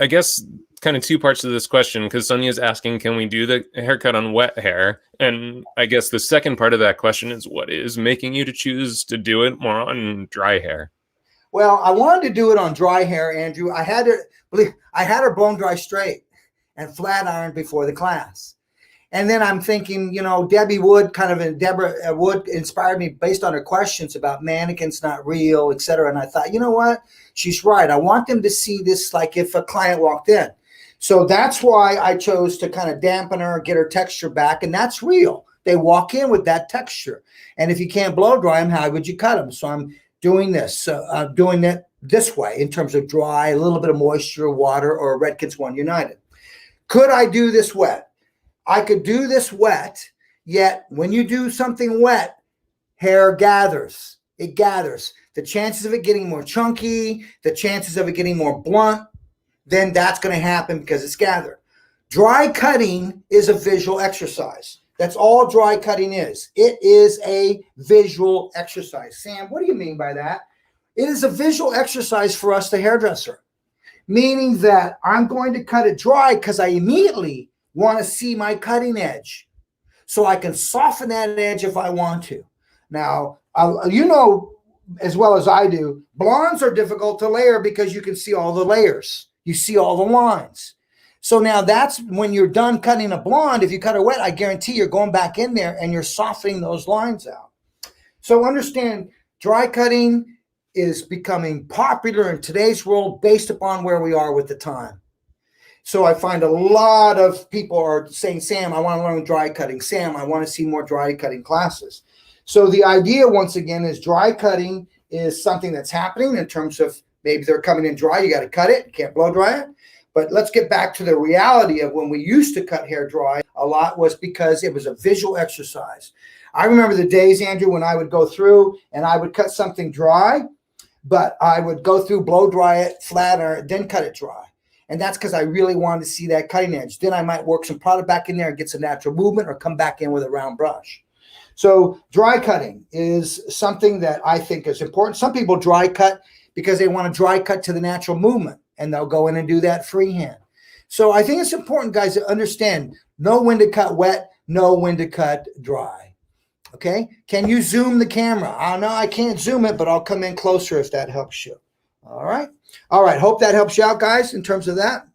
I guess kind of two parts to this question, because Sonia's asking, can we do the haircut on wet hair? And I guess the second part of that question is, what is making you to choose to do it more on dry hair? Well, I wanted to do it on dry hair, Andrew. I had her bone dry straight and flat ironed before the class. And then I'm thinking, Debbie Wood, Deborah Wood inspired me based on her questions about mannequins not real, et cetera. And I thought, you know what? She's right. I want them to see this like if a client walked in. So that's why I chose to kind of dampen her, get her texture back. And that's real. They walk in with that texture. And if you can't blow dry them, how would you cut them? So I'm doing this, doing it this way in terms of dry, a little bit of moisture, water, or Redkins One United. Could I do this wet? I could do this wet, yet when you do something wet, hair gathers. It gathers. the chances of it getting more chunky, the chances of it getting more blunt, then that's going to happen because it's gathered. Dry cutting is a visual exercise. That's all dry cutting is. It is a visual exercise. Sam, what do you mean by that? It is a visual exercise for us, the hairdresser, meaning that I'm going to cut it dry because I immediately want to see my cutting edge so I can soften that edge if I want to. Now, you know as well as I do, blondes are difficult to layer because you can see all the layers. You see all the lines. So now that's when you're done cutting a blonde. If you cut it wet, I guarantee you're going back in there and you're softening those lines out. So understand, dry cutting is becoming popular in today's world based upon where we are with the time. So I find a lot of people are saying, Sam, I want to learn dry cutting. Sam, I want to see more dry cutting classes. So the idea, once again, is dry cutting is something that's happening in terms of maybe they're coming in dry. You got to cut it. You can't blow dry it. But let's get back to the reality of when we used to cut hair dry a lot was because it was a visual exercise. I remember the days, Andrew, when I would go through and I would cut something dry, but I would go through, blow dry it, flatter, then cut it dry. And that's because I really wanted to see that cutting edge. Then I might work some product back in there and get some natural movement or come back in with a round brush. So dry cutting is something that I think is important. Some people dry cut because they want to dry cut to the natural movement, and they'll go in and do that freehand. So I think it's important, guys, to understand, know when to cut wet, know when to cut dry. Okay? Can you zoom the camera? I don't know, I can't zoom it, but I'll come in closer if that helps you. All right? All right, hope that helps you out, guys, in terms of that.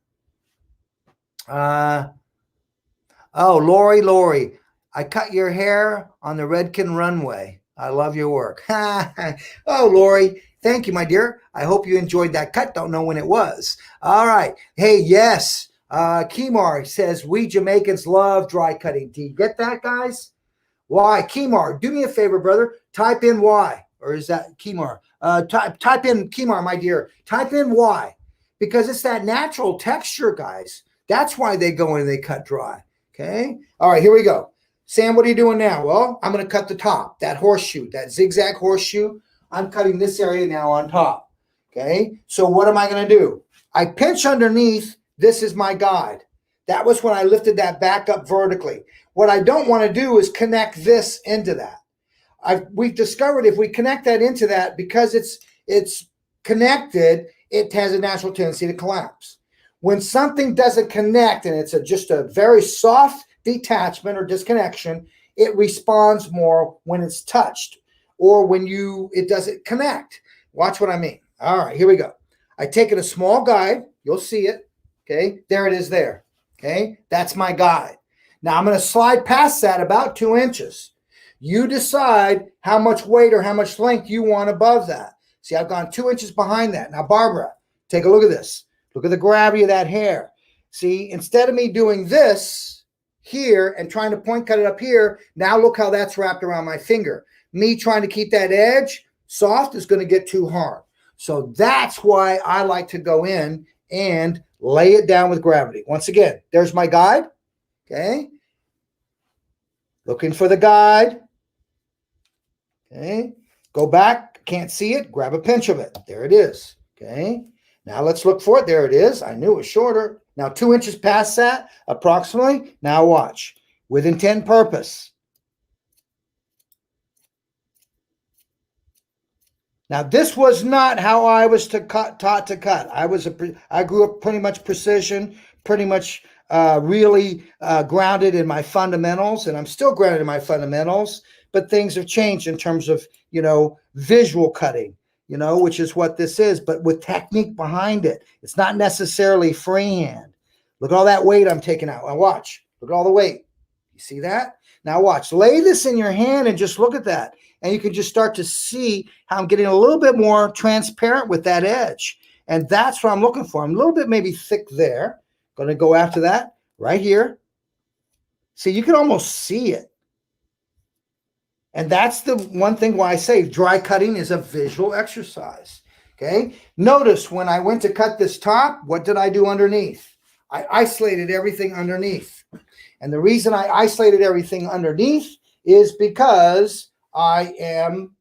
Oh, Lori, I cut your hair on the Redken runway. I love your work. Oh, Lori, thank you, my dear. I hope you enjoyed that cut. Don't know when it was. All right. Hey, yes. Kimar says, we Jamaicans love dry cutting. Do you get that, guys? Why? Kimar, do me a favor, brother. Type in why. Or is that Kimar? Type in Kimar, my dear. Type in why. Because it's that natural texture, guys. That's why they go in and they cut dry. Okay? All right, here we go. Sam, what are you doing now? Well, I'm going to cut the top, that horseshoe, that zigzag horseshoe. I'm cutting this area now on top. Okay, so what am I going to do? I pinch underneath. This is my guide. That was when I lifted that back up vertically. What I don't want to do is connect this into that. We've discovered if we connect that into that, because it's connected, it has a natural tendency to collapse. When something doesn't connect and it's just a very soft detachment or disconnection, it responds more when it's touched or when it doesn't connect. Watch what I mean. All right, here we go. I take it a small guide. You'll see it. Okay, there it is there. Okay, that's my guide. Now I'm going to slide past that about 2 inches. You decide how much weight or how much length you want above that. See, I've gone 2 inches behind that. Now, Barbara, take a look at this. Look at the gravity of that hair. See, instead of me doing this here and trying to point cut it up here, now look how that's wrapped around my finger. Me trying to keep that edge soft is going to get too hard. So that's why I like to go in and lay it down with gravity. Once again, there's my guide. Okay. Looking for the guide. Okay. Go back. Can't see it. Grab a pinch of it. There it is. Okay. Now let's look for it. There it is. I knew it was shorter. Now 2 inches past that, approximately. Now watch. With intent purpose. Now, this was not how I was taught to cut. I grew up pretty much precision, pretty much really grounded in my fundamentals, and I'm still grounded in my fundamentals, but things have changed in terms of, visual cutting, which is what this is, but with technique behind it. It's not necessarily freehand. Look at all that weight I'm taking out. Now watch. Look at all the weight. You see that? Now watch. Lay this in your hand and just look at that. And you can just start to see how I'm getting a little bit more transparent with that edge. And that's what I'm looking for. I'm a little bit maybe thick there. Going to go after that right here. See, you can almost see it. And that's the one thing why I say dry cutting is a visual exercise. Okay. Notice when I went to cut this top, what did I do underneath? I isolated everything underneath. And the reason I isolated everything underneath is because I am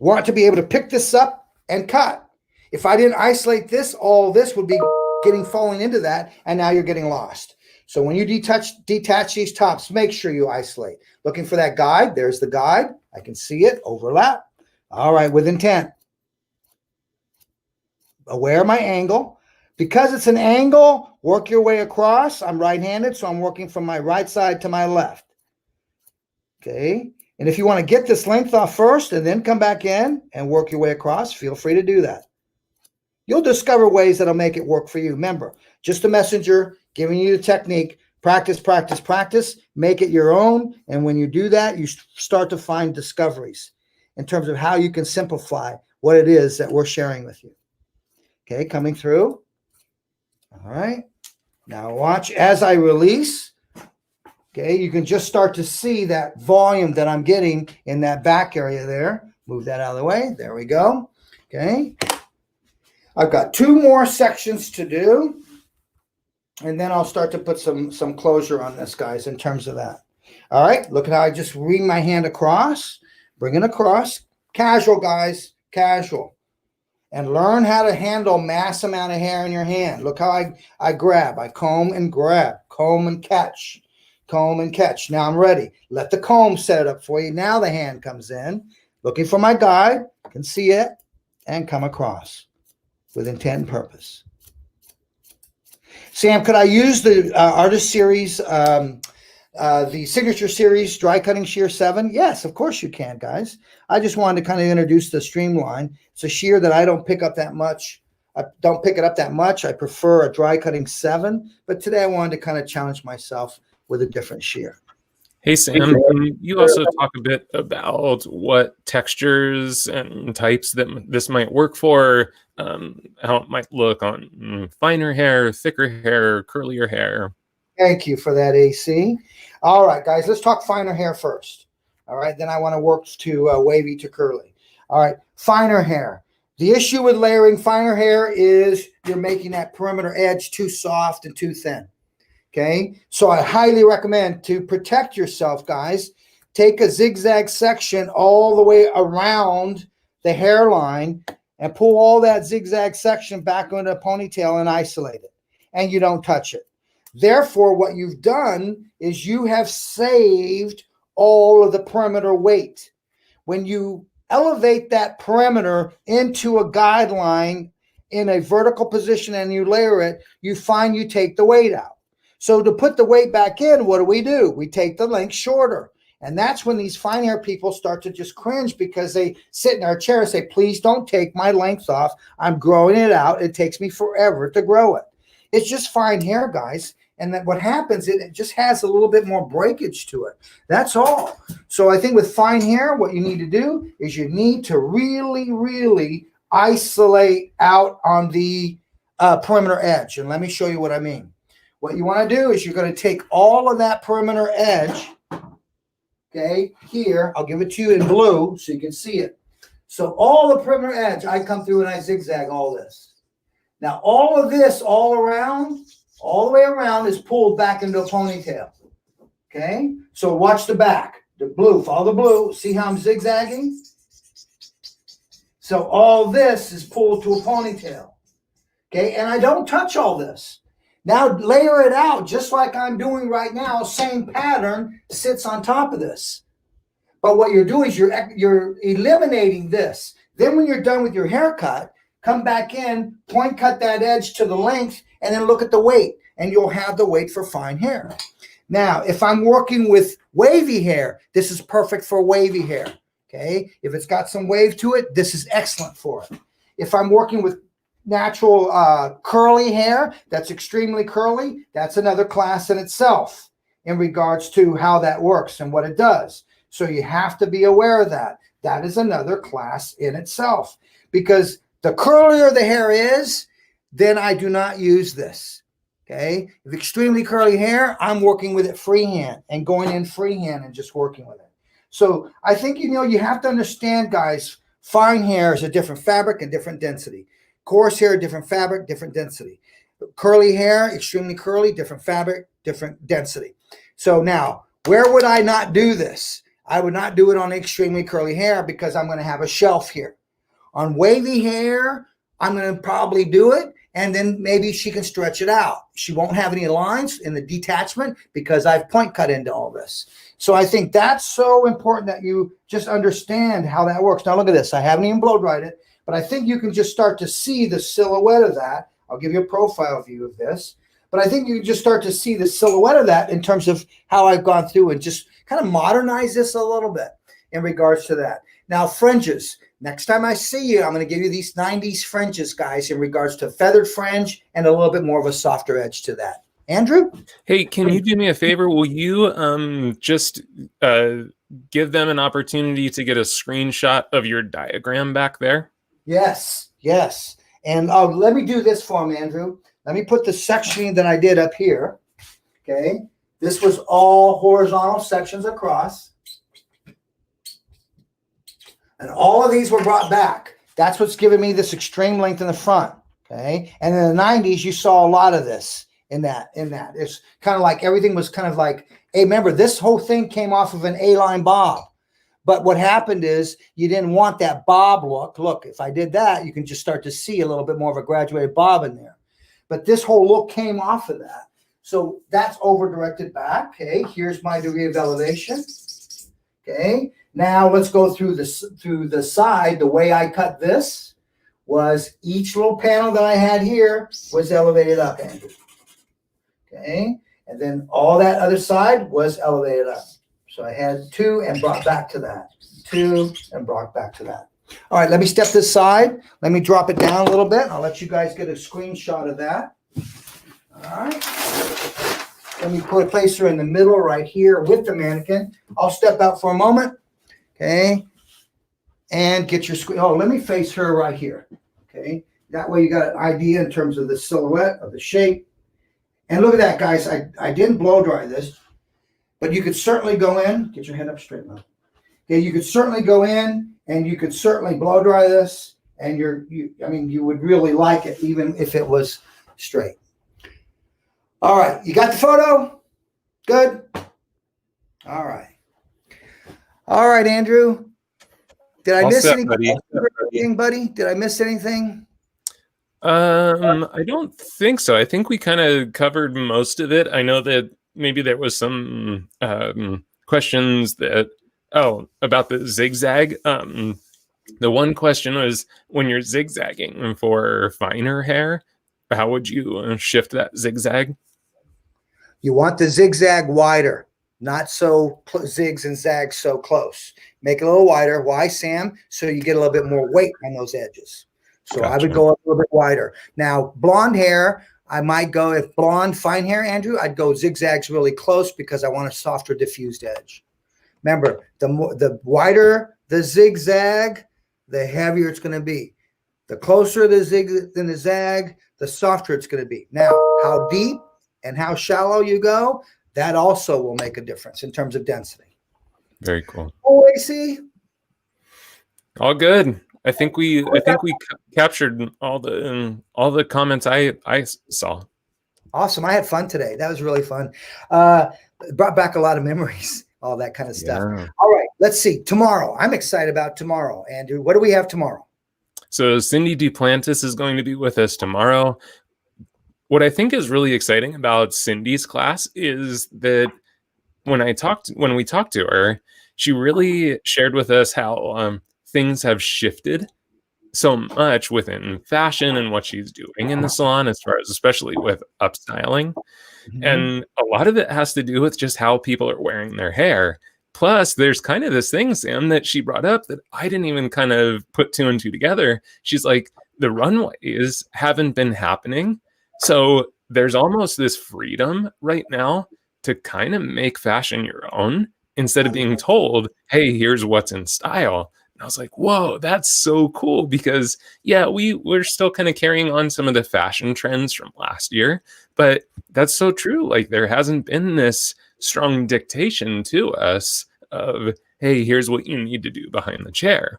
want to be able to pick this up and cut. If I didn't isolate this, all this would be falling into that, and now you're getting lost. So when you detach these tops, make sure you isolate. Looking for that guide. There's the guide. I can see it. Overlap. All right, with intent. Aware of my angle. Because it's an angle, work your way across. I'm right-handed, so I'm working from my right side to my left. Okay. And if you want to get this length off first and then come back in and work your way across, feel free to do that. You'll discover ways that'll make it work for you. Remember, just a messenger giving you the technique. Practice, practice, practice. Make it your own. And when you do that, you start to find discoveries in terms of how you can simplify what it is that we're sharing with you. Okay, coming through. All right. Now watch as I release. Okay, you can just start to see that volume that I'm getting in that back area there. Move that out of the way. There we go. Okay. I've got 2 more sections to do, and then I'll start to put some closure on this, guys, in terms of that. All right, look at how I just wring my hand across, bring it across. Casual, guys, casual. And learn how to handle mass amount of hair in your hand. Look how I grab. I comb and grab, comb and catch, comb and catch. Now I'm ready. Let the comb set it up for you. Now the hand comes in, looking for my guide, can see it, and come across. With intent and purpose. Sam, could I use the Artist Series, the Signature Series Dry Cutting Shear 7? Yes, of course you can, guys. I just wanted to kind of introduce the Streamline. It's a shear that I don't pick up that much. I don't pick it up that much. I prefer a Dry Cutting 7, but today I wanted to kind of challenge myself with a different shear. Hey, Sam, can you also talk a bit about what textures and types that this might work for, how it might look on finer hair, thicker hair, curlier hair? Thank you for that, AC. All right, guys, let's talk finer hair first. All right, then I want to work to wavy to curly. All right, finer hair. The issue with layering finer hair is you're making that perimeter edge too soft and too thin. Okay, so I highly recommend, to protect yourself, guys, take a zigzag section all the way around the hairline and pull all that zigzag section back into a ponytail and isolate it. And you don't touch it. Therefore, what you've done is you have saved all of the perimeter weight. When you elevate that perimeter into a guideline in a vertical position and you layer it, you find you take the weight out. So to put the weight back in, what do? We take the length shorter. And that's when these fine hair people start to just cringe, because they sit in their chair and say, please don't take my length off. I'm growing it out. It takes me forever to grow it. It's just fine hair, guys. And that what happens, it just has a little bit more breakage to it. That's all. So I think with fine hair, what you need to do is you need to really, really isolate out on the perimeter edge. And let me show you what I mean. What you want to do is you're going to take all of that perimeter edge, okay, here. I'll give it to you in blue so you can see it. So all the perimeter edge, I come through and I zigzag all this. Now all of this all around, all the way around, is pulled back into a ponytail. Okay, so watch the back. The blue, follow the blue. See how I'm zigzagging? So all this is pulled to a ponytail. Okay, and I don't touch all this. Now layer it out just like I'm doing right now. Same pattern sits on top of this. But what you're doing is you're eliminating this. Then when you're done with your haircut, come back in, point cut that edge to the length, and then look at the weight. And you'll have the weight for fine hair. Now, if I'm working with wavy hair, this is perfect for wavy hair. Okay, if it's got some wave to it, this is excellent for it. If I'm working with natural curly hair that's extremely curly, that's another class in itself in regards to how that works and what it does. So you have to be aware of that. That is another class in itself, because the curlier the hair is, then I do not use this. Okay, if extremely curly hair, I'm working with it freehand and going in freehand and just working with it. So I think, you have to understand, guys, fine hair is a different fabric and different density. Coarse hair, different fabric, different density. Curly hair, extremely curly, different fabric, different density. So now, where would I not do this? I would not do it on extremely curly hair because I'm going to have a shelf here. On wavy hair, I'm going to probably do it, and then maybe she can stretch it out. She won't have any lines in the detachment because I've point cut into all this. So I think that's so important that you just understand how that works. Now look at this. I haven't even blow dried it, but I think you can just start to see the silhouette of that. I'll give you a profile view of this. But I think you can just start to see the silhouette of that in terms of how I've gone through and just kind of modernize this a little bit in regards to that. Now, fringes. Next time I see you, I'm going to give you these 90s fringes, guys, in regards to feathered fringe and a little bit more of a softer edge to that. Andrew? Hey, can you do me a favor? Will you just give them an opportunity to get a screenshot of your diagram back there? Yes, yes. And let me do this for him, Andrew. Let me put the sectioning that I did up here. Okay. This was all horizontal sections across. And all of these were brought back. That's what's giving me this extreme length in the front. Okay. And in the 90s, you saw a lot of this in that. It's kind of like everything was kind of like, hey, remember, this whole thing came off of an A-line bob. But what happened is you didn't want that bob look. Look, if I did that, you can just start to see a little bit more of a graduated bob in there. But this whole look came off of that. So that's over directed back. Okay, here's my degree of elevation. Okay, now let's go through the side. The way I cut this was each little panel that I had here was elevated up, Andrew. Okay, and then all that other side was elevated up. So I had 2 and brought back to that. 2 and brought back to that. All right, let me step this side. Let me drop it down a little bit. I'll let you guys get a screenshot of that. All right. Let me place her in the middle right here with the mannequin. I'll step out for a moment. Okay. And get your screen. Oh, let me face her right here. Okay. That way you got an idea in terms of the silhouette of the shape. And look at that, guys. I didn't blow dry this, but you could certainly go in. Get your head up straight now. Okay. You could certainly go in and you could certainly blow dry this. And you would really like it even if it was straight. All right, you got the photo? Good. All right. All right, Andrew. Did I miss anything, buddy? Did I miss anything? I don't think so. I think we kind of covered most of it. I know that maybe there was some questions about the zigzag. The one question was, when you're zigzagging for finer hair, how would you shift that zigzag? You want the zigzag wider, not so zigs and zags so close. Make it a little wider. Why, Sam? So you get a little bit more weight on those edges. So gotcha. I would go a little bit wider. Now, blonde hair, I might go, if blonde, fine hair, Andrew, I'd go zigzags really close because I want a softer diffused edge. Remember, the wider the zigzag, the heavier it's going to be. The closer the zig than the zag, the softer it's going to be. Now, how deep and how shallow you go, that also will make a difference in terms of density. Very cool. Oh, AC? All good. I think we captured all the comments I saw. Awesome. I had fun today. That was really fun. It brought back a lot of memories, all that kind of stuff. Yeah. All right, let's see. Tomorrow. I'm excited about tomorrow, Andrew. What do we have tomorrow? So Cindy Duplantis is going to be with us tomorrow. What I think is really exciting about Cindy's class is that when we talked to her, she really shared with us how things have shifted so much within fashion and what she's doing in the salon, as far as especially with upstyling. Mm-hmm. And a lot of it has to do with just how people are wearing their hair. Plus, there's kind of this thing, Sam, that she brought up that I didn't even kind of put 2 and 2 together. She's like, the runways haven't been happening. So there's almost this freedom right now to kind of make fashion your own instead of being told, hey, here's what's in style. And I was like, whoa, that's so cool because, yeah, we're still kind of carrying on some of the fashion trends from last year. But that's so true. Like, there hasn't been this strong dictation to us of, hey, here's what you need to do behind the chair.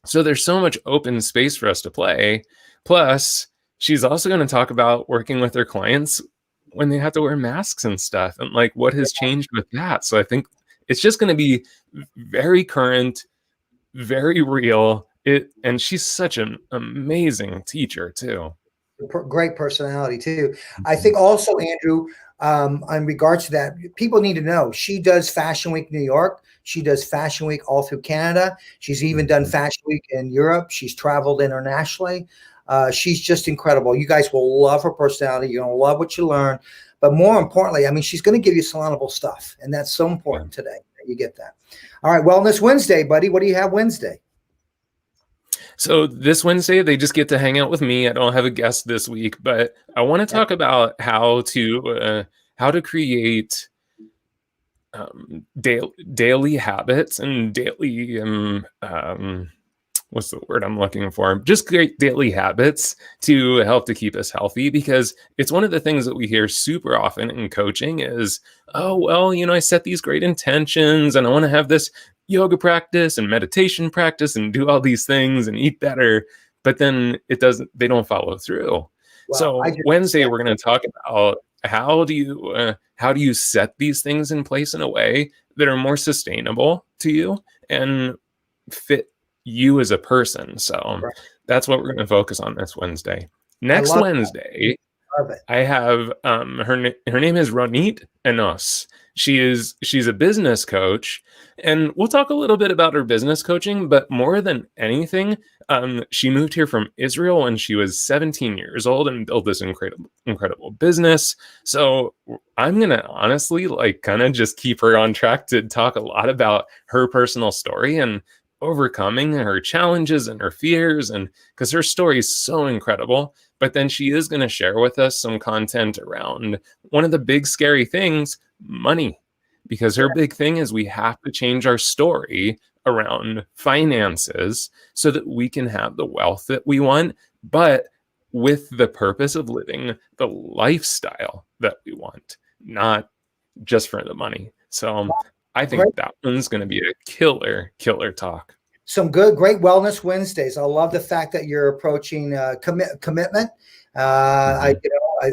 So there's so much open space for us to play. Plus, she's also going to talk about working with her clients when they have to wear masks and stuff and like what has changed with that. So I think it's just going to be very current, very real. And she's such an amazing teacher too. Great personality too. I think also, Andrew, in regards to that, people need to know she does Fashion Week New York. She does Fashion Week all through Canada. She's even done Fashion Week in Europe. She's traveled internationally. She's just incredible. You guys will love her personality. You're going to love what you learn. But more importantly, I mean, she's going to give you salonable stuff. And that's so important today that you get that. All right. Wellness Wednesday, buddy. What do you have Wednesday? So this Wednesday, they just get to hang out with me. I don't have a guest this week, but I want to talk about how to create daily habits and daily what's the word I'm looking for? Just great daily habits to help to keep us healthy, because it's one of the things that we hear super often in coaching is, oh, well, I set these great intentions and I want to have this yoga practice and meditation practice and do all these things and eat better, but then they don't follow through. Well, so Wednesday, we're going to talk about how do you set these things in place in a way that are more sustainable to you and fit you as a person. So that's what we're going to focus on this Wednesday. Next Wednesday, I have her name is Ronit Enos. She's a business coach, and we'll talk a little bit about her business coaching, but more than anything, she moved here from Israel when she was 17 years old and built this incredible business. So I'm going to honestly kind of just keep her on track to talk a lot about her personal story and overcoming her challenges and her fears, and because her story is so incredible. But then she is going to share with us some content around one of the big scary things, money, because her big thing is we have to change our story around finances so that we can have the wealth that we want, but with the purpose of living the lifestyle that we want, not just for the money. So I think that one's going to be a killer talk. Some great Wellness Wednesdays. I love the fact that you're approaching commitment,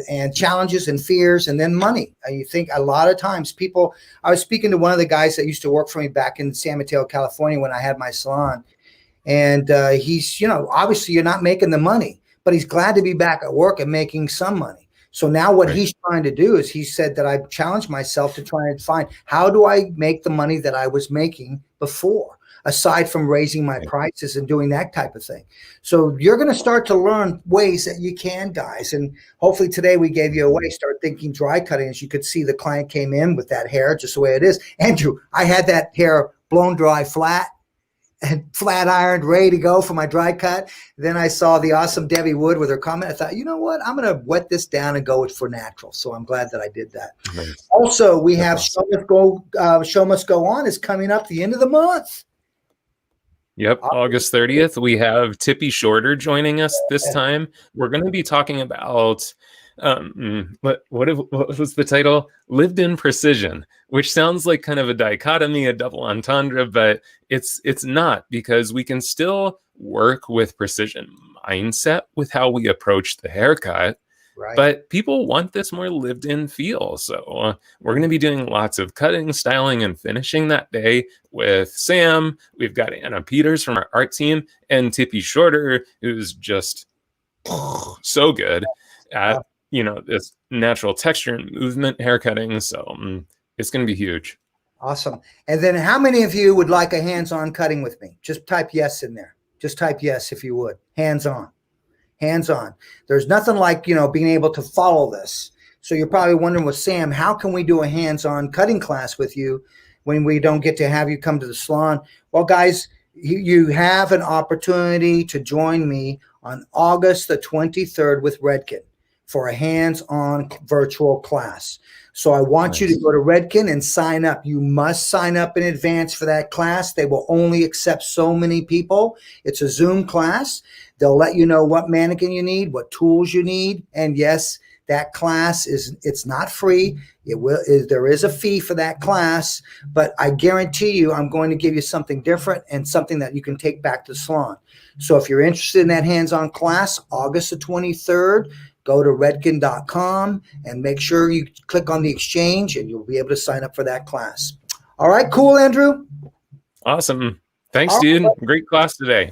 and challenges and fears, and then money. You think a lot of times I was speaking to one of the guys that used to work for me back in San Mateo, California, when I had my salon. And he's, obviously you're not making the money, but he's glad to be back at work and making some money. So now what he's trying to do is, he said that I challenged myself to try and find, how do I make the money that I was making before, aside from raising my prices and doing that type of thing. So you're going to start to learn ways that you can, guys. And hopefully today we gave you a way. Start thinking dry cutting. As you could see, the client came in with that hair just the way it is. Andrew, I had that hair blown dry flat and flat ironed, ready to go for my dry cut. Then I saw the awesome Debbie Wood with her comment. I thought, you know what? I'm going to wet this down and go for natural. So I'm glad that I did that. Nice. Also, we have Show Must Go On is coming up the end of the month. Yep, August 30th. We have Tippy Shorter joining us this time. We're going to be talking about what was the title? Lived in Precision, which sounds like kind of a dichotomy, a double entendre, but it's not, because we can still work with precision mindset with how we approach the haircut. Right. But people want this more lived in feel. So we're going to be doing lots of cutting, styling, and finishing that day with Sam. We've got Anna Peters from our art team and Tippy Shorter, who's just so good at, this natural texture and movement haircutting. So it's going to be huge. Awesome. And then how many of you would like a hands-on cutting with me? Just type yes in there. Just type yes if you would. Hands-on. Hands-on. There's nothing like, being able to follow this. So you're probably wondering with Sam, how can we do a hands-on cutting class with you when we don't get to have you come to the salon? Well, guys, you have an opportunity to join me on August the 23rd with Redken for a hands-on virtual class. So I want you to go to Redken and sign up. You must sign up in advance for that class. They will only accept so many people. It's a Zoom class. They'll let you know what mannequin you need, what tools you need. And yes, that class it's not free. There is a fee for that class, but I guarantee you I'm going to give you something different and something that you can take back to the salon. So if you're interested in that hands-on class, August the 23rd, go to redken.com and make sure you click on the exchange and you'll be able to sign up for that class. All right, cool, Andrew. Awesome. Thanks, All dude. right. Great class today.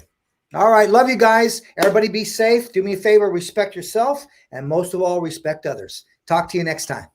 All right, love you guys. Everybody be safe. Do me a favor, respect yourself, and most of all, respect others. Talk to you next time.